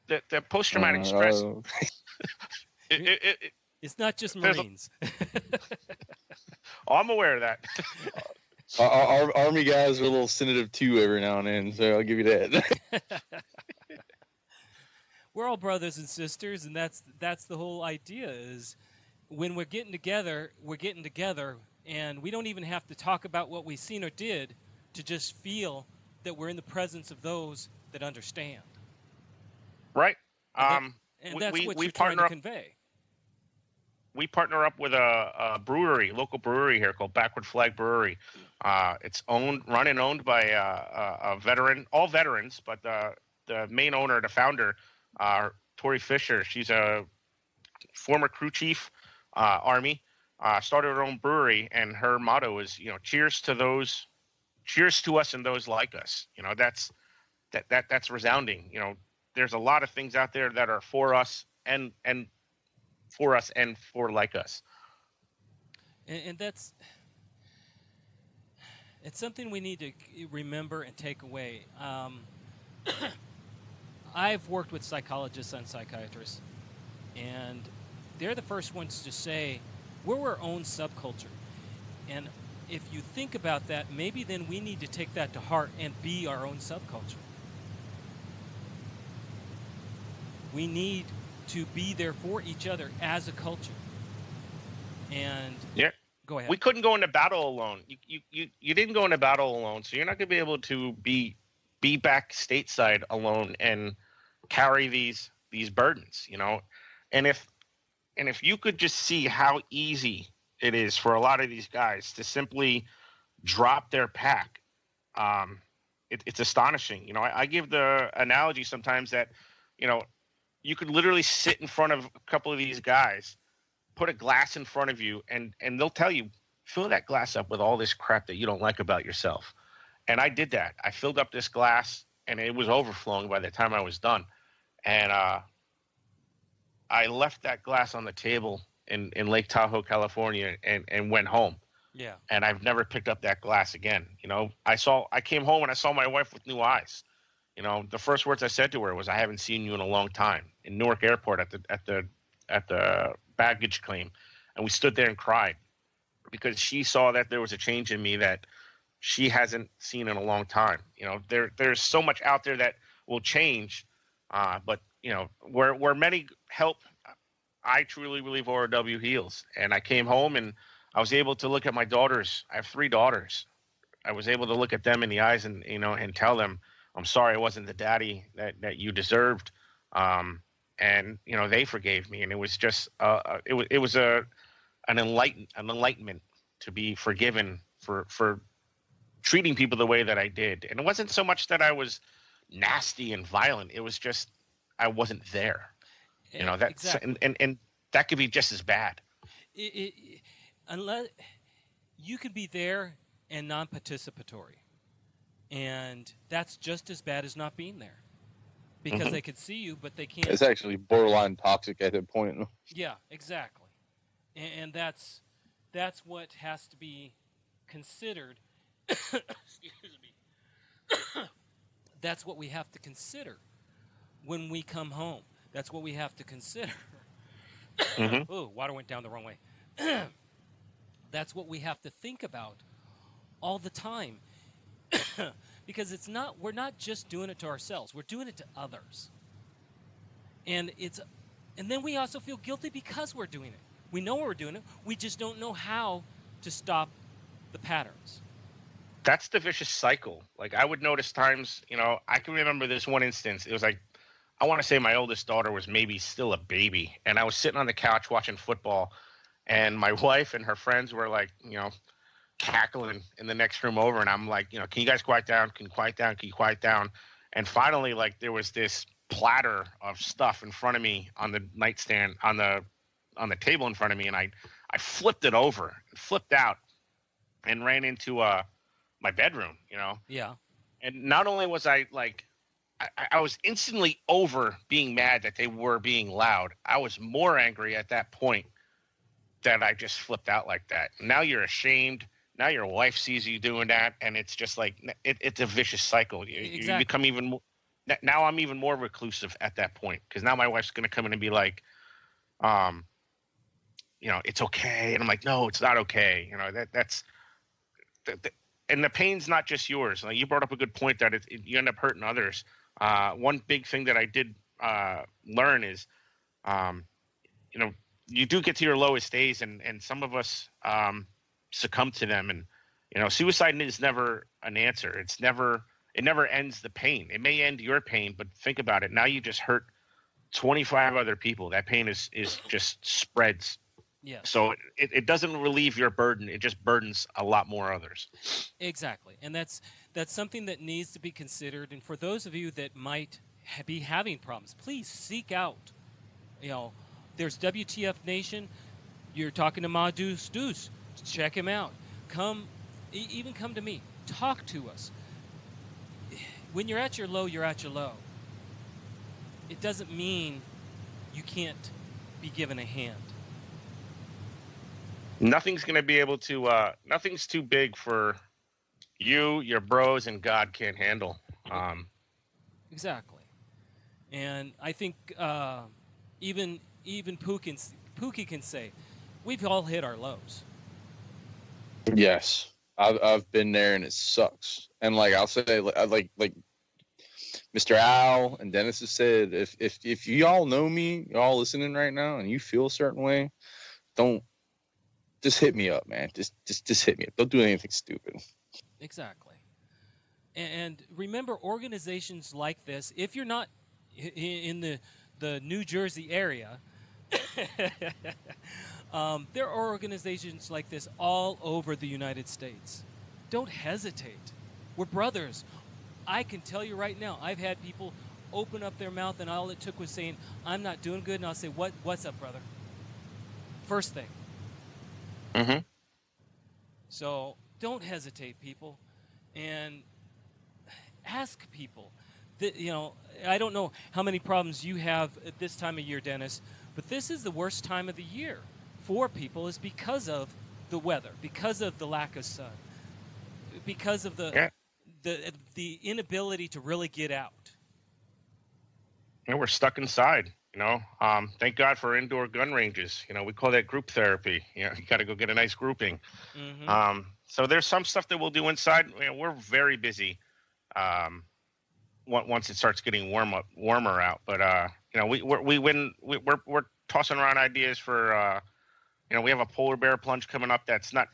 the post-traumatic stress,
it's not just Marines.
I'm aware of that.
Our Army guys are a little sensitive too every now and then, so I'll give you that.
We're all brothers and sisters, and that's the whole idea. Is when we're getting together, and we don't even have to talk about what we've seen or did to just feel that we're in the presence of those that understand.
Right.
And that's what you're trying to convey.
We partner up with a brewery, local brewery here called Backward Flag Brewery. It's run and owned by a veteran, all veterans, but the main owner, the founder, Tori Fisher. She's a former crew chief, Army. Started her own brewery, and her motto is, cheers to us and those like us. That's resounding. There's a lot of things out there that are for us and for us and for like us.
And it's something we need to remember and take away. I've worked with psychologists and psychiatrists, and they're the first ones to say, we're our own subculture. And if you think about that, maybe then we need to take that to heart and be our own subculture. We need to be there for each other as a culture. And go ahead.
We couldn't go into battle alone. You didn't go into battle alone, so you're not going to be able to be back stateside alone and carry these burdens, And if you could just see how easy it is for a lot of these guys to simply drop their pack, it's astonishing. I give the analogy sometimes that, you could literally sit in front of a couple of these guys, put a glass in front of you, and they'll tell you, fill that glass up with all this crap that you don't like about yourself. And I did that. I filled up this glass, and it was overflowing by the time I was done. And I left that glass on the table in Lake Tahoe, California, and went home.
Yeah.
And I've never picked up that glass again. I came home and I saw my wife with new eyes. The first words I said to her was, I haven't seen you in a long time, in Newark Airport at the baggage claim. And we stood there and cried because she saw that there was a change in me that she hasn't seen in a long time. There's so much out there that will change. But where many help, I truly believe ORW heals. And I came home and I was able to look at my daughters. I have 3 daughters. I was able to look at them in the eyes and and tell them, I'm sorry I wasn't the daddy that you deserved. And they forgave me, and it was just it was an enlightenment to be forgiven for treating people the way that I did. And it wasn't so much that I was nasty and violent. It was just I wasn't there. That's
Exactly.
and that could be just as bad.
Unless you could be there and non-participatory, and that's just as bad as not being there, because they could see you, but they can't.
It's actually borderline toxic at that point.
Yeah, exactly, and that's what has to be considered. Excuse me. That's what we have to consider when we come home. That's what we have to consider. Oh, water went down the wrong way. That's what we have to think about all the time. Because we're not just doing it to ourselves, we're doing it to others. And then we also feel guilty because we're doing it. We know we're doing it, we just don't know how to stop the patterns.
That's the vicious cycle. Like, I would notice times, I can remember this one instance. It was like, I want to say my oldest daughter was maybe still a baby, and I was sitting on the couch watching football, and my wife and her friends were like, cackling in the next room over, and I'm like, can you guys quiet down? Can you quiet down? Can you quiet down? And finally, like, there was this platter of stuff in front of me on the nightstand, on the table in front of me, and I flipped it over, flipped out, and ran into my bedroom.
Yeah.
And not only was I like, I was instantly over being mad that they were being loud. I was more angry at that point that I just flipped out like that. Now you're ashamed. Now your wife sees you doing that, and it's just like it's a vicious cycle.
Exactly.
You become even more. Now I'm even more reclusive at that point, because now my wife's going to come in and be like, it's okay, and I'm like, no, it's not okay. That's and the pain's not just yours. Like, you brought up a good point that you end up hurting others. One big thing that I did learn is, you do get to your lowest days, and some of us succumb to them. And suicide is never an answer. It never ends the pain. It may end your pain, but think about it. Now you just hurt 25 other people. That pain is just spreads.
Yeah.
So it doesn't relieve your burden. It just burdens a lot more others.
Exactly. And that's something that needs to be considered. And for those of you that might be having problems, please seek out. There's WTF Nation. You're talking to Ma Deuce. Check him out. Even come to me. Talk to us. When you're at your low, you're at your low. It doesn't mean you can't be given a hand.
Nothing's going to be able to. Nothing's too big for you, your bros, and God can't handle.
Exactly, and I think even Pookie can say we've all hit our lows.
Yes, I've been there, and it sucks. And like I'll say, like Mr. Al and Dennis has said, if you all know me, you're all listening right now, and you feel a certain way, don't. Just hit me up, man. Just hit me up. Don't do anything stupid.
Exactly. And remember, organizations like this, if you're not in the New Jersey area, there are organizations like this all over the United States. Don't hesitate. We're brothers. I can tell you right now, I've had people open up their mouth, and all it took was saying, I'm not doing good, and I'll say, what's up, brother? First thing.
Mm-hmm.
So don't hesitate, people, and ask people. I don't know how many problems you have at this time of year, Dennis, but this is the worst time of the year for people, is because of the weather, because of the lack of sun, because of the inability to really get out.
We're stuck inside. Thank God for indoor gun ranges. We call that group therapy. You got to go get a nice grouping.
Mm-hmm.
So there's some stuff that we'll do inside. We're very busy once it starts getting warmer out. But we're tossing around ideas for we have a polar bear plunge coming up that's not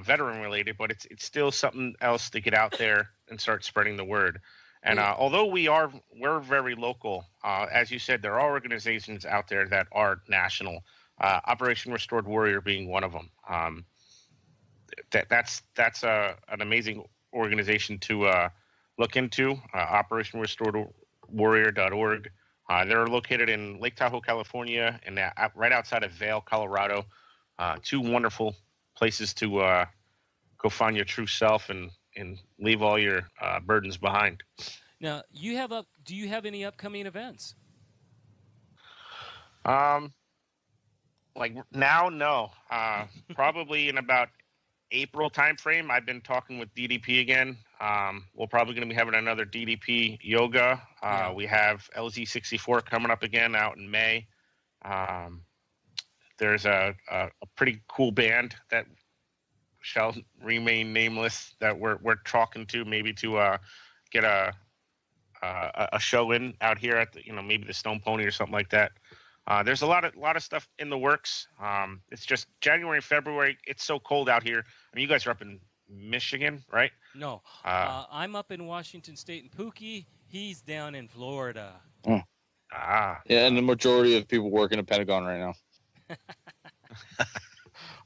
veteran related, but it's still something else to get out there and start spreading the word. And although we're very local, as you said, there are organizations out there that are national. Operation Restored Warrior being one of them. That's an amazing organization to look into. OperationRestoredWarrior.org. They're located in Lake Tahoe, California, and right outside of Vail, Colorado. Two wonderful places to go find your true self and leave all your burdens behind.
Now, do you have any upcoming events?
Like now, no. Probably in about April timeframe. I've been talking with DDP again. We're probably going to be having another DDP yoga. We have LZ64 coming up again out in May. There's a pretty cool band that shall remain nameless that we're talking to, maybe to get a show in out here at maybe the Stone Pony or something like that. There's a lot of stuff in the works. It's just January, February. It's so cold out here. I mean, you guys are up in Michigan, right?
No, I'm up in Washington State, and Pookie, he's down in Florida.
Yeah, and the majority of people work in the Pentagon right now.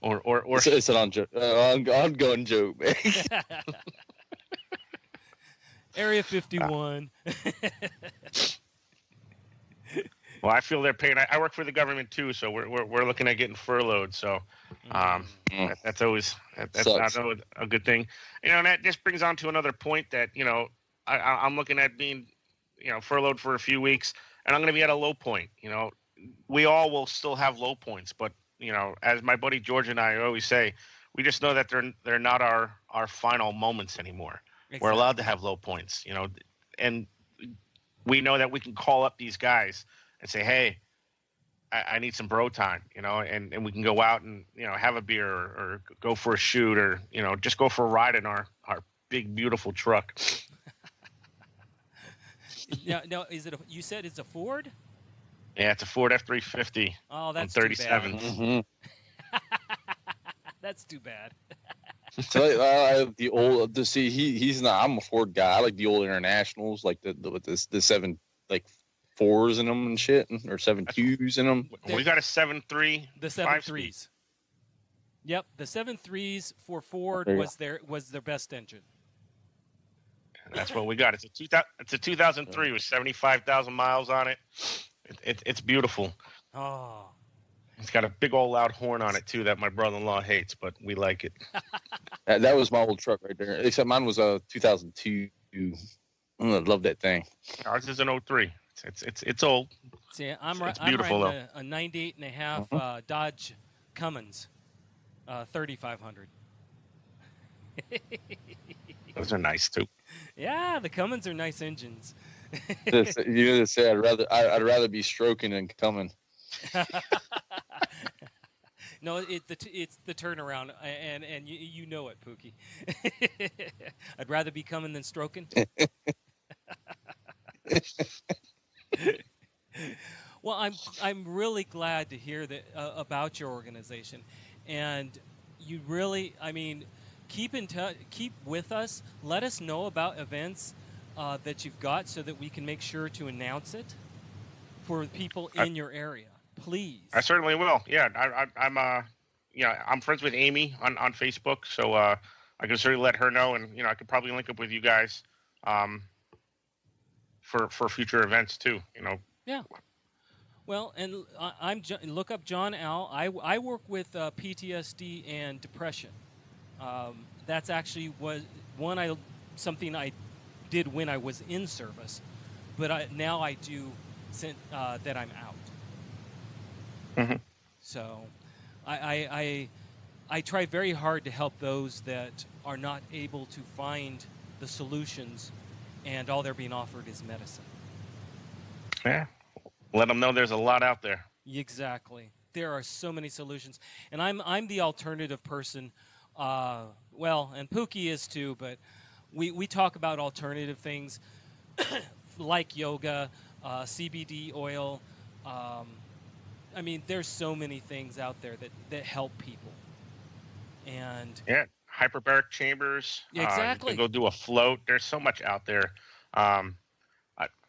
or
it's an ongoing joke, man.
Area 51.
Well, I feel their pain. I work for the government too, so we're looking at getting furloughed. So that's always not a good thing. And that just brings on to another point that I'm looking at being furloughed for a few weeks, and I'm going to be at a low point. We all will still have low points, but as my buddy George and I always say, we just know that they're not our final moments anymore. Exactly. We're allowed to have low points, and we know that we can call up these guys and say, hey, I need some bro time, and we can go out and, have a beer or go for a shoot or, just go for a ride in our big, beautiful truck.
Now, you said it's a Ford?
Yeah, it's a Ford F-350.
Oh, that's
37.
Too bad.
Mm-hmm.
That's too bad.
So I like the old to see he's not. I'm a Ford guy. I like the old Internationals, like with the 7 4s in them and shit, or 7 Qs in them.
We got a 7.3.
The 7.3s. Yep, the 7.3s for Ford was their best engine.
That's what we got. It's a 2003 with 75,000 miles on it. It's beautiful.
Oh.
It's got a big old loud horn on it too that my brother-in-law hates, but we like it.
That was my old truck right there. Except mine was a 2002. I love that thing.
Ours is an 03. It's old.
See,
it's beautiful
I'm a 98 and a half Dodge Cummins 3500.
Those are nice too.
Yeah, the Cummins are nice engines.
You just say I'd rather be stroking than coming.
No, it's the turnaround, and you know it, Pookie. I'd rather be coming than stroking. Well, I'm really glad to hear that about your organization, and you really, keep in touch, keep with us. Let us know about events that you've got, so that we can make sure to announce it for people in your area. Please.
I certainly will. Yeah, I'm friends with Amy on Facebook, so I can certainly let her know, and I could probably link up with you guys for future events too.
Yeah. Well, and look up John Al. I work with PTSD and depression. That's actually something I did when I was in service, but now I do since that I'm out.
Mm-hmm.
So, I try very hard to help those that are not able to find the solutions, and all they're being offered is medicine.
Yeah, let them know there's a lot out there.
Exactly, there are so many solutions, and I'm the alternative person. Well, and Pookie is too, but we talk about alternative things like yoga, CBD oil. I mean, there's so many things out there that help people. And
yeah, hyperbaric chambers. You
exactly.
can go do a float. There's so much out there. A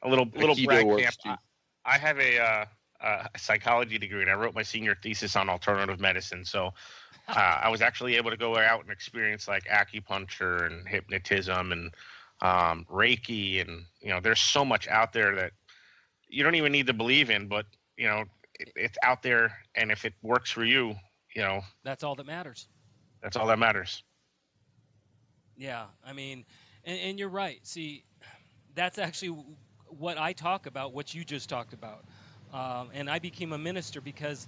little
Aikido
brag
works
camp.
too.
I have a psychology degree, and I wrote my senior thesis on alternative medicine. So I was actually able to go out and experience like acupuncture and hypnotism and Reiki, and there's so much out there that you don't even need to believe in, but it's out there, and if it works for you,
that's all that matters.
That's all that matters.
Yeah, I mean, and you're right. See, that's actually what I talk about, what you just talked about. And I became a minister because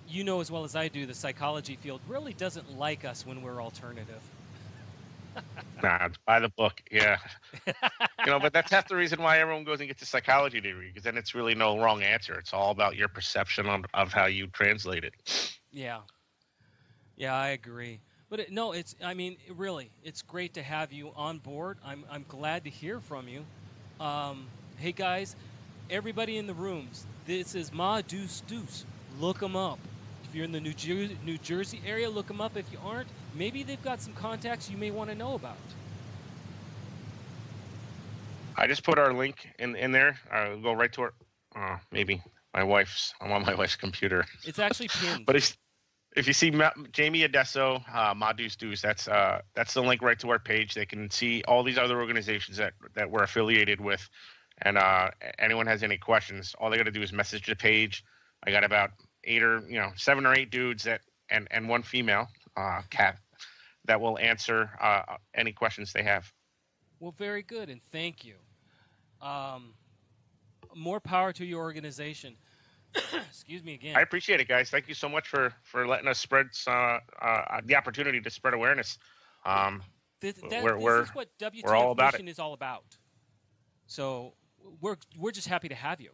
you know as well as I do, the psychology field really doesn't like us when we're alternative.
Nah, it's by the book, yeah. But that's half the reason why everyone goes and gets a psychology degree, because then it's really no wrong answer. It's all about your perception of how you translate it.
Yeah. Yeah, I agree. But really, it's great to have you on board. I'm glad to hear from you. Hey guys, everybody in the rooms, this is Ma Deuce Deuce. Look them up. If you're in the New Jersey area, look them up. If you aren't, maybe they've got some contacts you may want to know about.
I just put our link in there. I'll go right to our. Maybe I'm on my wife's computer.
It's actually pinned.
But if you see Jamie Adesso, Ma Deuce Deuce, that's the link right to our page. They can see all these other organizations that we're affiliated with. And anyone has any questions, all they got to do is message the page. I got about 7 or 8 dudes and one female cat that will answer any questions they have.
Well, very good, and thank you. More power to your organization. Excuse me again.
I appreciate it, guys. Thank you so much for letting us spread the opportunity to spread awareness.
This is what
all about
WTF Nation is all about. So we're just happy to have you.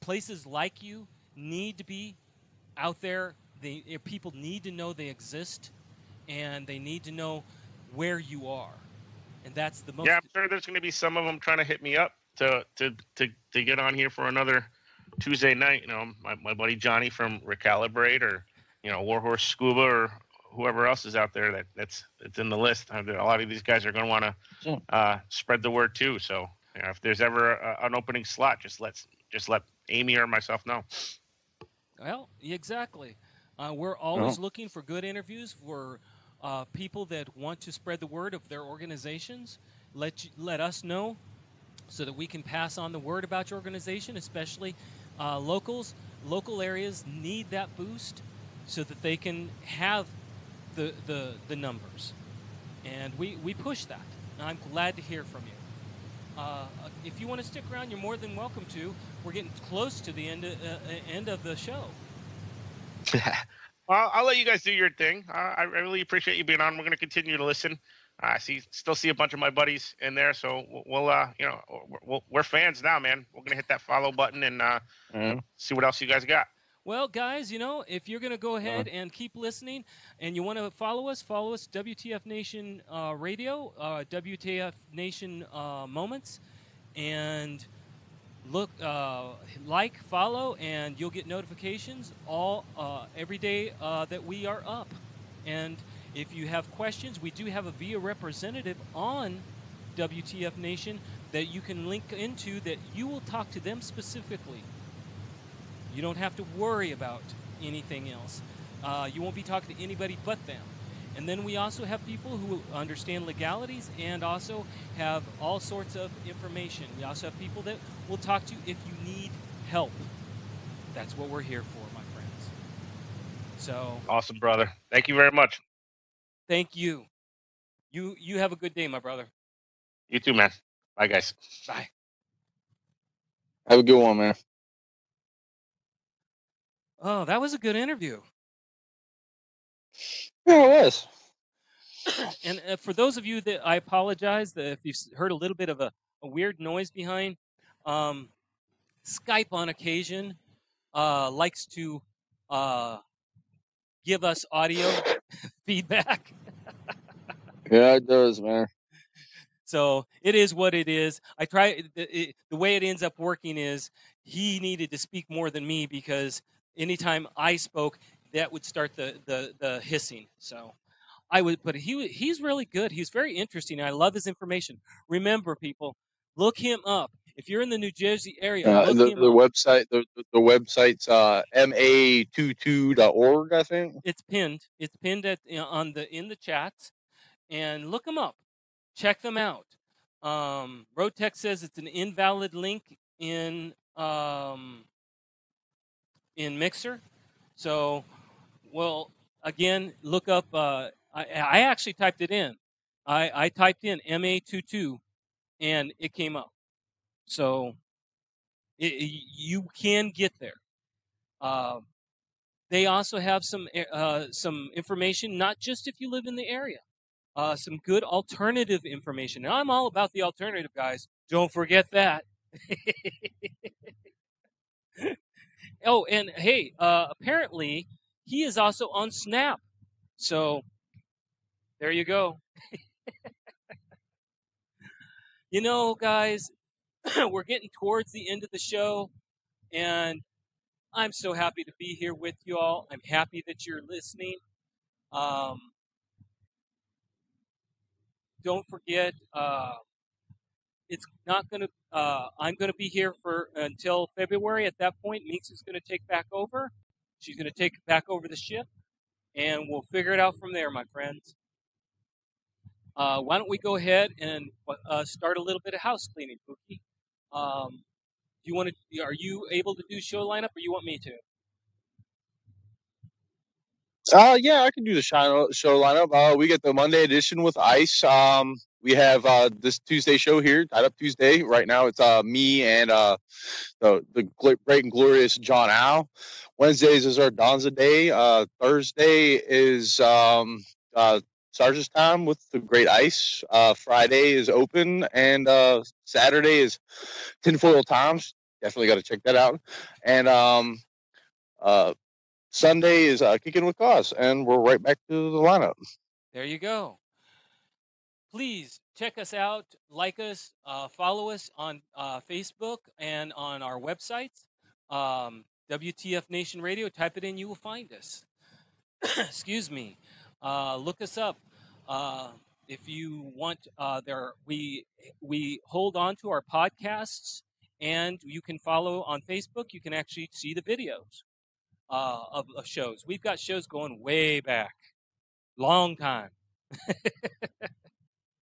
Places like you need to be out there. People need to know they exist, and they need to know where you are. And that's the most.
Yeah, I'm sure there's going to be some of them trying to hit me up to get on here for another Tuesday night. My buddy Johnny from Recalibrate, or Warhorse Scuba, or whoever else is out there that's in the list. A lot of these guys are going to want to spread the word too. So if there's ever an opening slot, just let Amy or myself know.
Well, exactly. We're always looking for good interviews for people that want to spread the word of their organizations. Let us know so that we can pass on the word about your organization, especially local areas need that boost so that they can have the numbers. And we push that. And I'm glad to hear from you. If you want to stick around, you're more than welcome to. We're getting close to the end of the show.
Well, I'll let you guys do your thing. I really appreciate you being on. We're going to continue to listen. I still see a bunch of my buddies in there, so we're fans now, man. We're going to hit that follow button and see what else you guys got.
Well, guys, if you're going to go ahead and keep listening and you want to follow us, WTF Nation Radio, WTF Nation Moments, and look, follow, and you'll get notifications every day that we are up. And if you have questions, we do have a VIA representative on WTF Nation that you can link into that you will talk to them specifically. You don't have to worry about anything else. You won't be talking to anybody but them. And then we also have people who understand legalities and also have all sorts of information. We also have people that will talk to you if you need help. That's what we're here for, my friends. So
awesome, brother. Thank you very much.
Thank you. You have a good day, my brother.
You too, man. Bye, guys.
Bye.
Have a good one, man.
Oh, that was a good interview.
Yeah, it was.
And for those of you that I apologize if you've heard a little bit of a weird noise behind, Skype on occasion likes to give us audio feedback.
Yeah, it does, man.
So it is what it is. I try the way it ends up working is he needed to speak more than me because anytime I spoke, that would start the hissing. So I would, but he's really good. He's very interesting. I love his information. Remember, people, look him up. If you're in the New Jersey area, look
The
him up.
website the website's ma22.org, I think.
It's pinned. It's pinned at in the chats, and look them up. Check them out. Roadtech says it's an invalid link in Mixer. So, well, again, look up. I actually typed it in. I typed in MA22, and it came up. So you can get there. They also have some information, not just if you live in the area. Some good alternative information. Now, I'm all about the alternative, guys. Don't forget that. Oh, and hey, apparently he is also on Snap. So there you go. You know, guys, we're getting towards the end of the show, and I'm so happy to be here with you all. I'm happy that you're listening. Don't forget, it's not going to. I'm going to be here for until February. At that point, Meeks is going to take back over. She's going to take back over the ship, and we'll figure it out from there, my friends. Why don't we go ahead and start a little bit of house cleaning, Pookie? Do you want to? Are you able to do show lineup, or you want me to?
Yeah, I can do the show lineup. We get the Monday edition with Ice. We have this Tuesday show here, Tied Up Tuesday. Right now, it's me and the great and glorious John Al. Wednesdays is our Donza Day. Thursday is Sarge's Time with the Great Ice. Friday is Open, and Saturday is Tinfoil Times. Definitely got to check that out. And Sunday is Kicking with Cause, and we're right back to the lineup.
There you go. Please check us out, like us, follow us on Facebook and on our websites. WTF Nation Radio, type it in, you will find us. Excuse me. Look us up. If you want, we hold on to our podcasts, and you can follow on Facebook. You can actually see the videos of shows. We've got shows going way back, long time.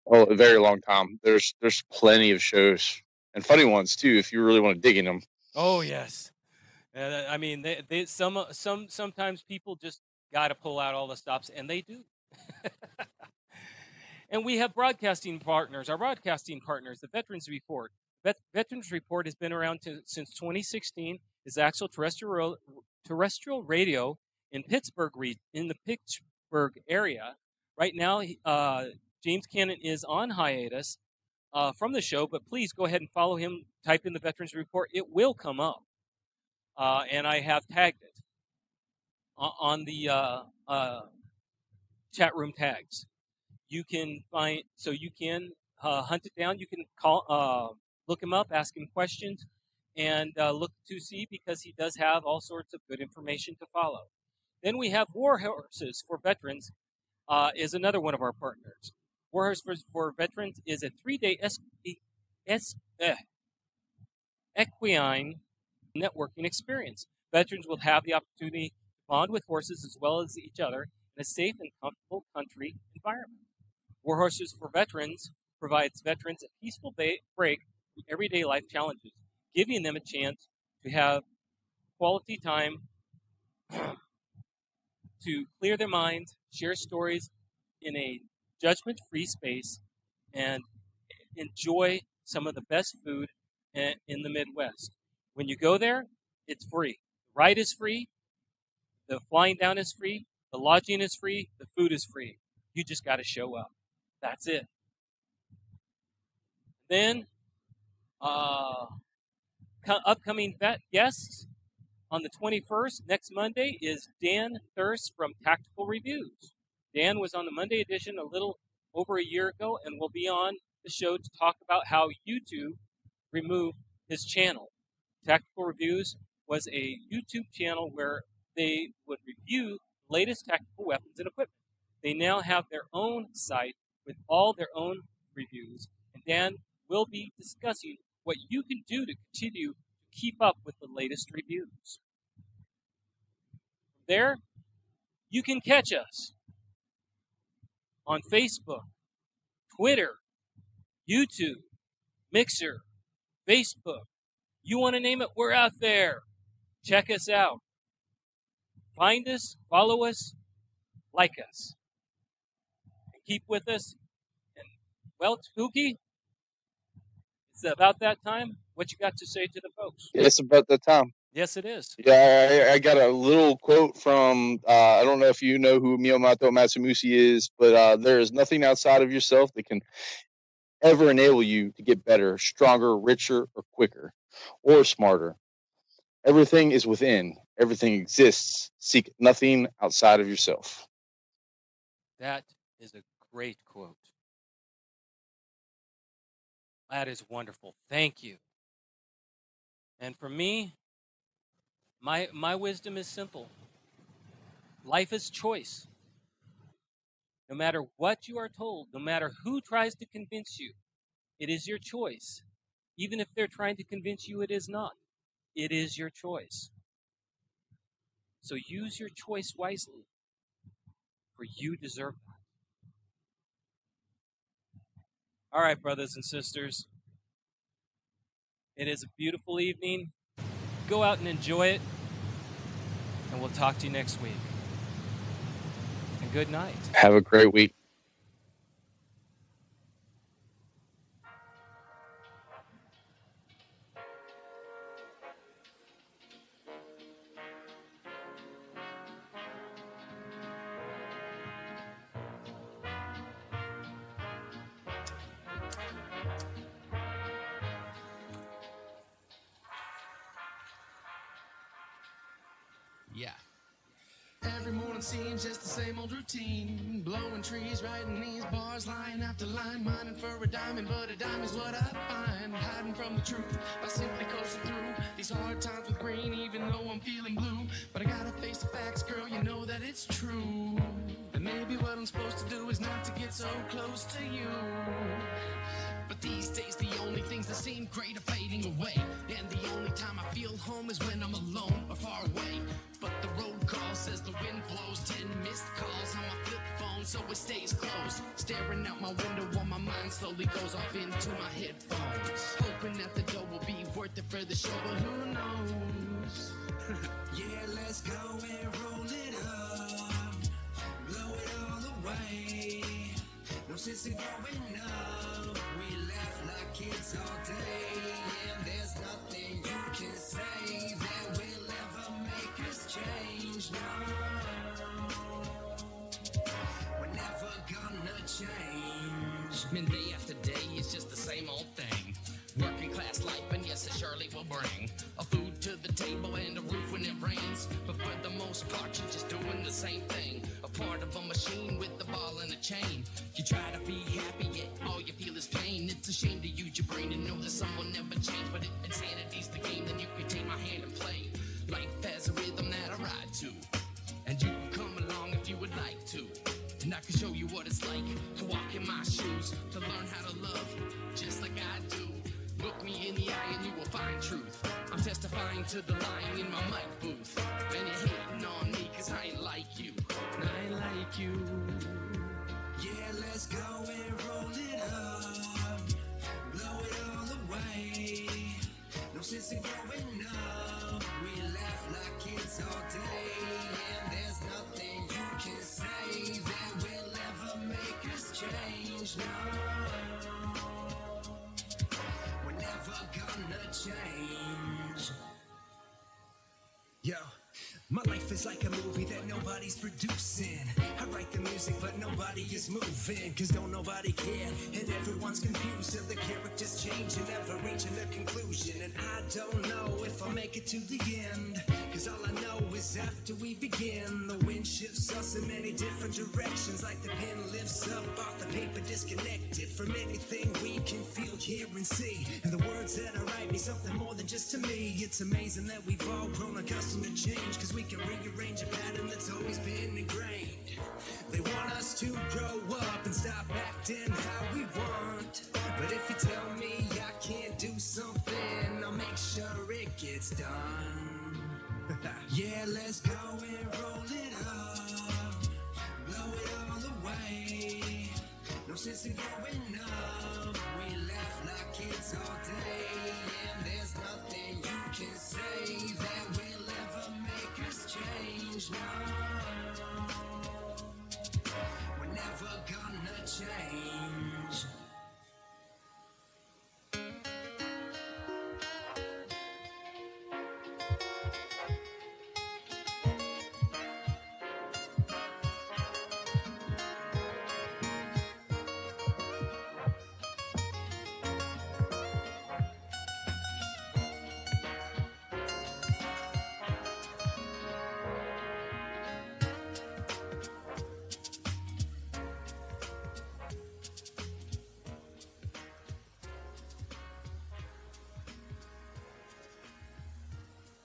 Oh, a very long time. There's plenty of shows and funny ones too, if you really want to dig in them.
Oh yes, I mean they sometimes people just got to pull out all the stops, and they do. And we have broadcasting partners. Our broadcasting partners, the Veterans Report. Veterans Report has been around since 2016. Is actual terrestrial radio in Pittsburgh in the Pittsburgh area. Right now, James Cannon is on hiatus from the show, but please go ahead and follow him. Type in the Veterans Report; it will come up, and I have tagged it on the chat room tags. You can hunt it down. You can look him up, ask him questions, and look to see, because he does have all sorts of good information to follow. Then we have War Horses for Veterans is another one of our partners. War Horses for Veterans is a 3-day equine networking experience. Veterans will have the opportunity to bond with horses as well as each other in a safe and comfortable country environment. War Horses for Veterans provides veterans a peaceful break from everyday life challenges, giving them a chance to have quality time to clear their minds, share stories in a judgment-free space, and enjoy some of the best food in the Midwest. When you go there, it's free. The ride is free, the flying down is free, the lodging is free, the food is free. You just got to show up. That's it. Then, upcoming guests on the 21st, next Monday, is Dan Thurst from Tactical Reviews. Dan was on the Monday edition a little over a year ago and will be on the show to talk about how YouTube removed his channel. Tactical Reviews was a YouTube channel where they would review the latest tactical weapons and equipment. They now have their own site with all their own reviews, and Dan will be discussing what you can do to continue to keep up with the latest reviews. From there, you can catch us on Facebook, Twitter, YouTube, Mixer, Facebook. You want to name it, we're out there. Check us out. Find us, follow us, like us. And keep with us. And, well, Spooky, it's about that time. What you got to say to the folks?
It's about that time.
Yes, it is.
Yeah, I got a little quote from, I don't know if you know who Miyamoto Matsumushi is, but there is nothing outside of yourself that can ever enable you to get better, stronger, richer, or quicker, or smarter. Everything is within. Everything exists. Seek nothing outside of yourself.
That is a great quote. That is wonderful. Thank you. And for me, my wisdom is simple. Life is choice. No matter what you are told, no matter who tries to convince you, it is your choice. Even if they're trying to convince you it is not, it is your choice. So use your choice wisely, for you deserve that. All right, brothers and sisters. It is a beautiful evening. Go out and enjoy it, and we'll talk to you next week. And good night.
Have a great week.
Yeah. Every morning seems just the same old routine. Blowing trees, writing these bars, line after line, mining for a diamond, but a dime is what I find. Hiding from the truth by simply coasting through these hard times with green, even though I'm feeling blue. But I gotta face the facts, girl, you know that it's true. And maybe what I'm supposed to do is not to get so close to you. But these days the only things that seem great are fading away. And the only time I feel home is when I'm alone or far away. But the road call says the wind blows. 10 missed calls on my flip phone, so it stays closed. Staring out my window while my mind slowly goes off into my headphones. Hoping that the dough will be worth it for the show, but who knows?
Yeah, let's go and roll it up, blow it all away. No sense in growing up, we laugh like kids all day. And there's nothing you can say that will ever make us change. No, we're never gonna change.
Man, day after day, it's just the same old thing. Working class life, and yes, it surely will bring a food to the table and a roof when it rains. But for the most part, you're just doing the same thing. A part of a machine with a ball and a chain. You try to be happy, yet all you feel is pain. It's a shame to use your brain and know that some will never change. But if insanity's the game, then you can take my hand and play. Life has a rhythm that I ride to, and you can come along if you would like to. And I can show you what it's like to walk in my shoes, to learn how to love just like I do. Look me in the eye and you will find truth. I'm testifying to the lying in my mic booth. And you're hating on me cause I ain't like you, and I ain't like you.
Yeah, let's go and roll it up, blow it all away. No sense in growing up, we laugh like kids all day. And there's nothing you can say that will ever make us change. No, we're never gonna change. Yo, my life is like a movie that nobody nobody's producing. I write the music, but nobody is moving, cause don't nobody care, and everyone's confused, and the characters change and never reaching a conclusion. And I don't know if I'll make it to the end, cause all I know is after we begin, the wind shifts us in many different directions, like the pen lifts up off the paper, disconnected from anything we can feel, hear, and see. And the words that I write mean something more than just to me. It's amazing that we've all grown accustomed to change, cause we can rearrange a pattern that's always been ingrained. They want us to grow up and stop acting how we want, but if you tell me I can't do something, I'll make sure it gets done. Yeah, let's go and roll it up, blow it all away. No sense in going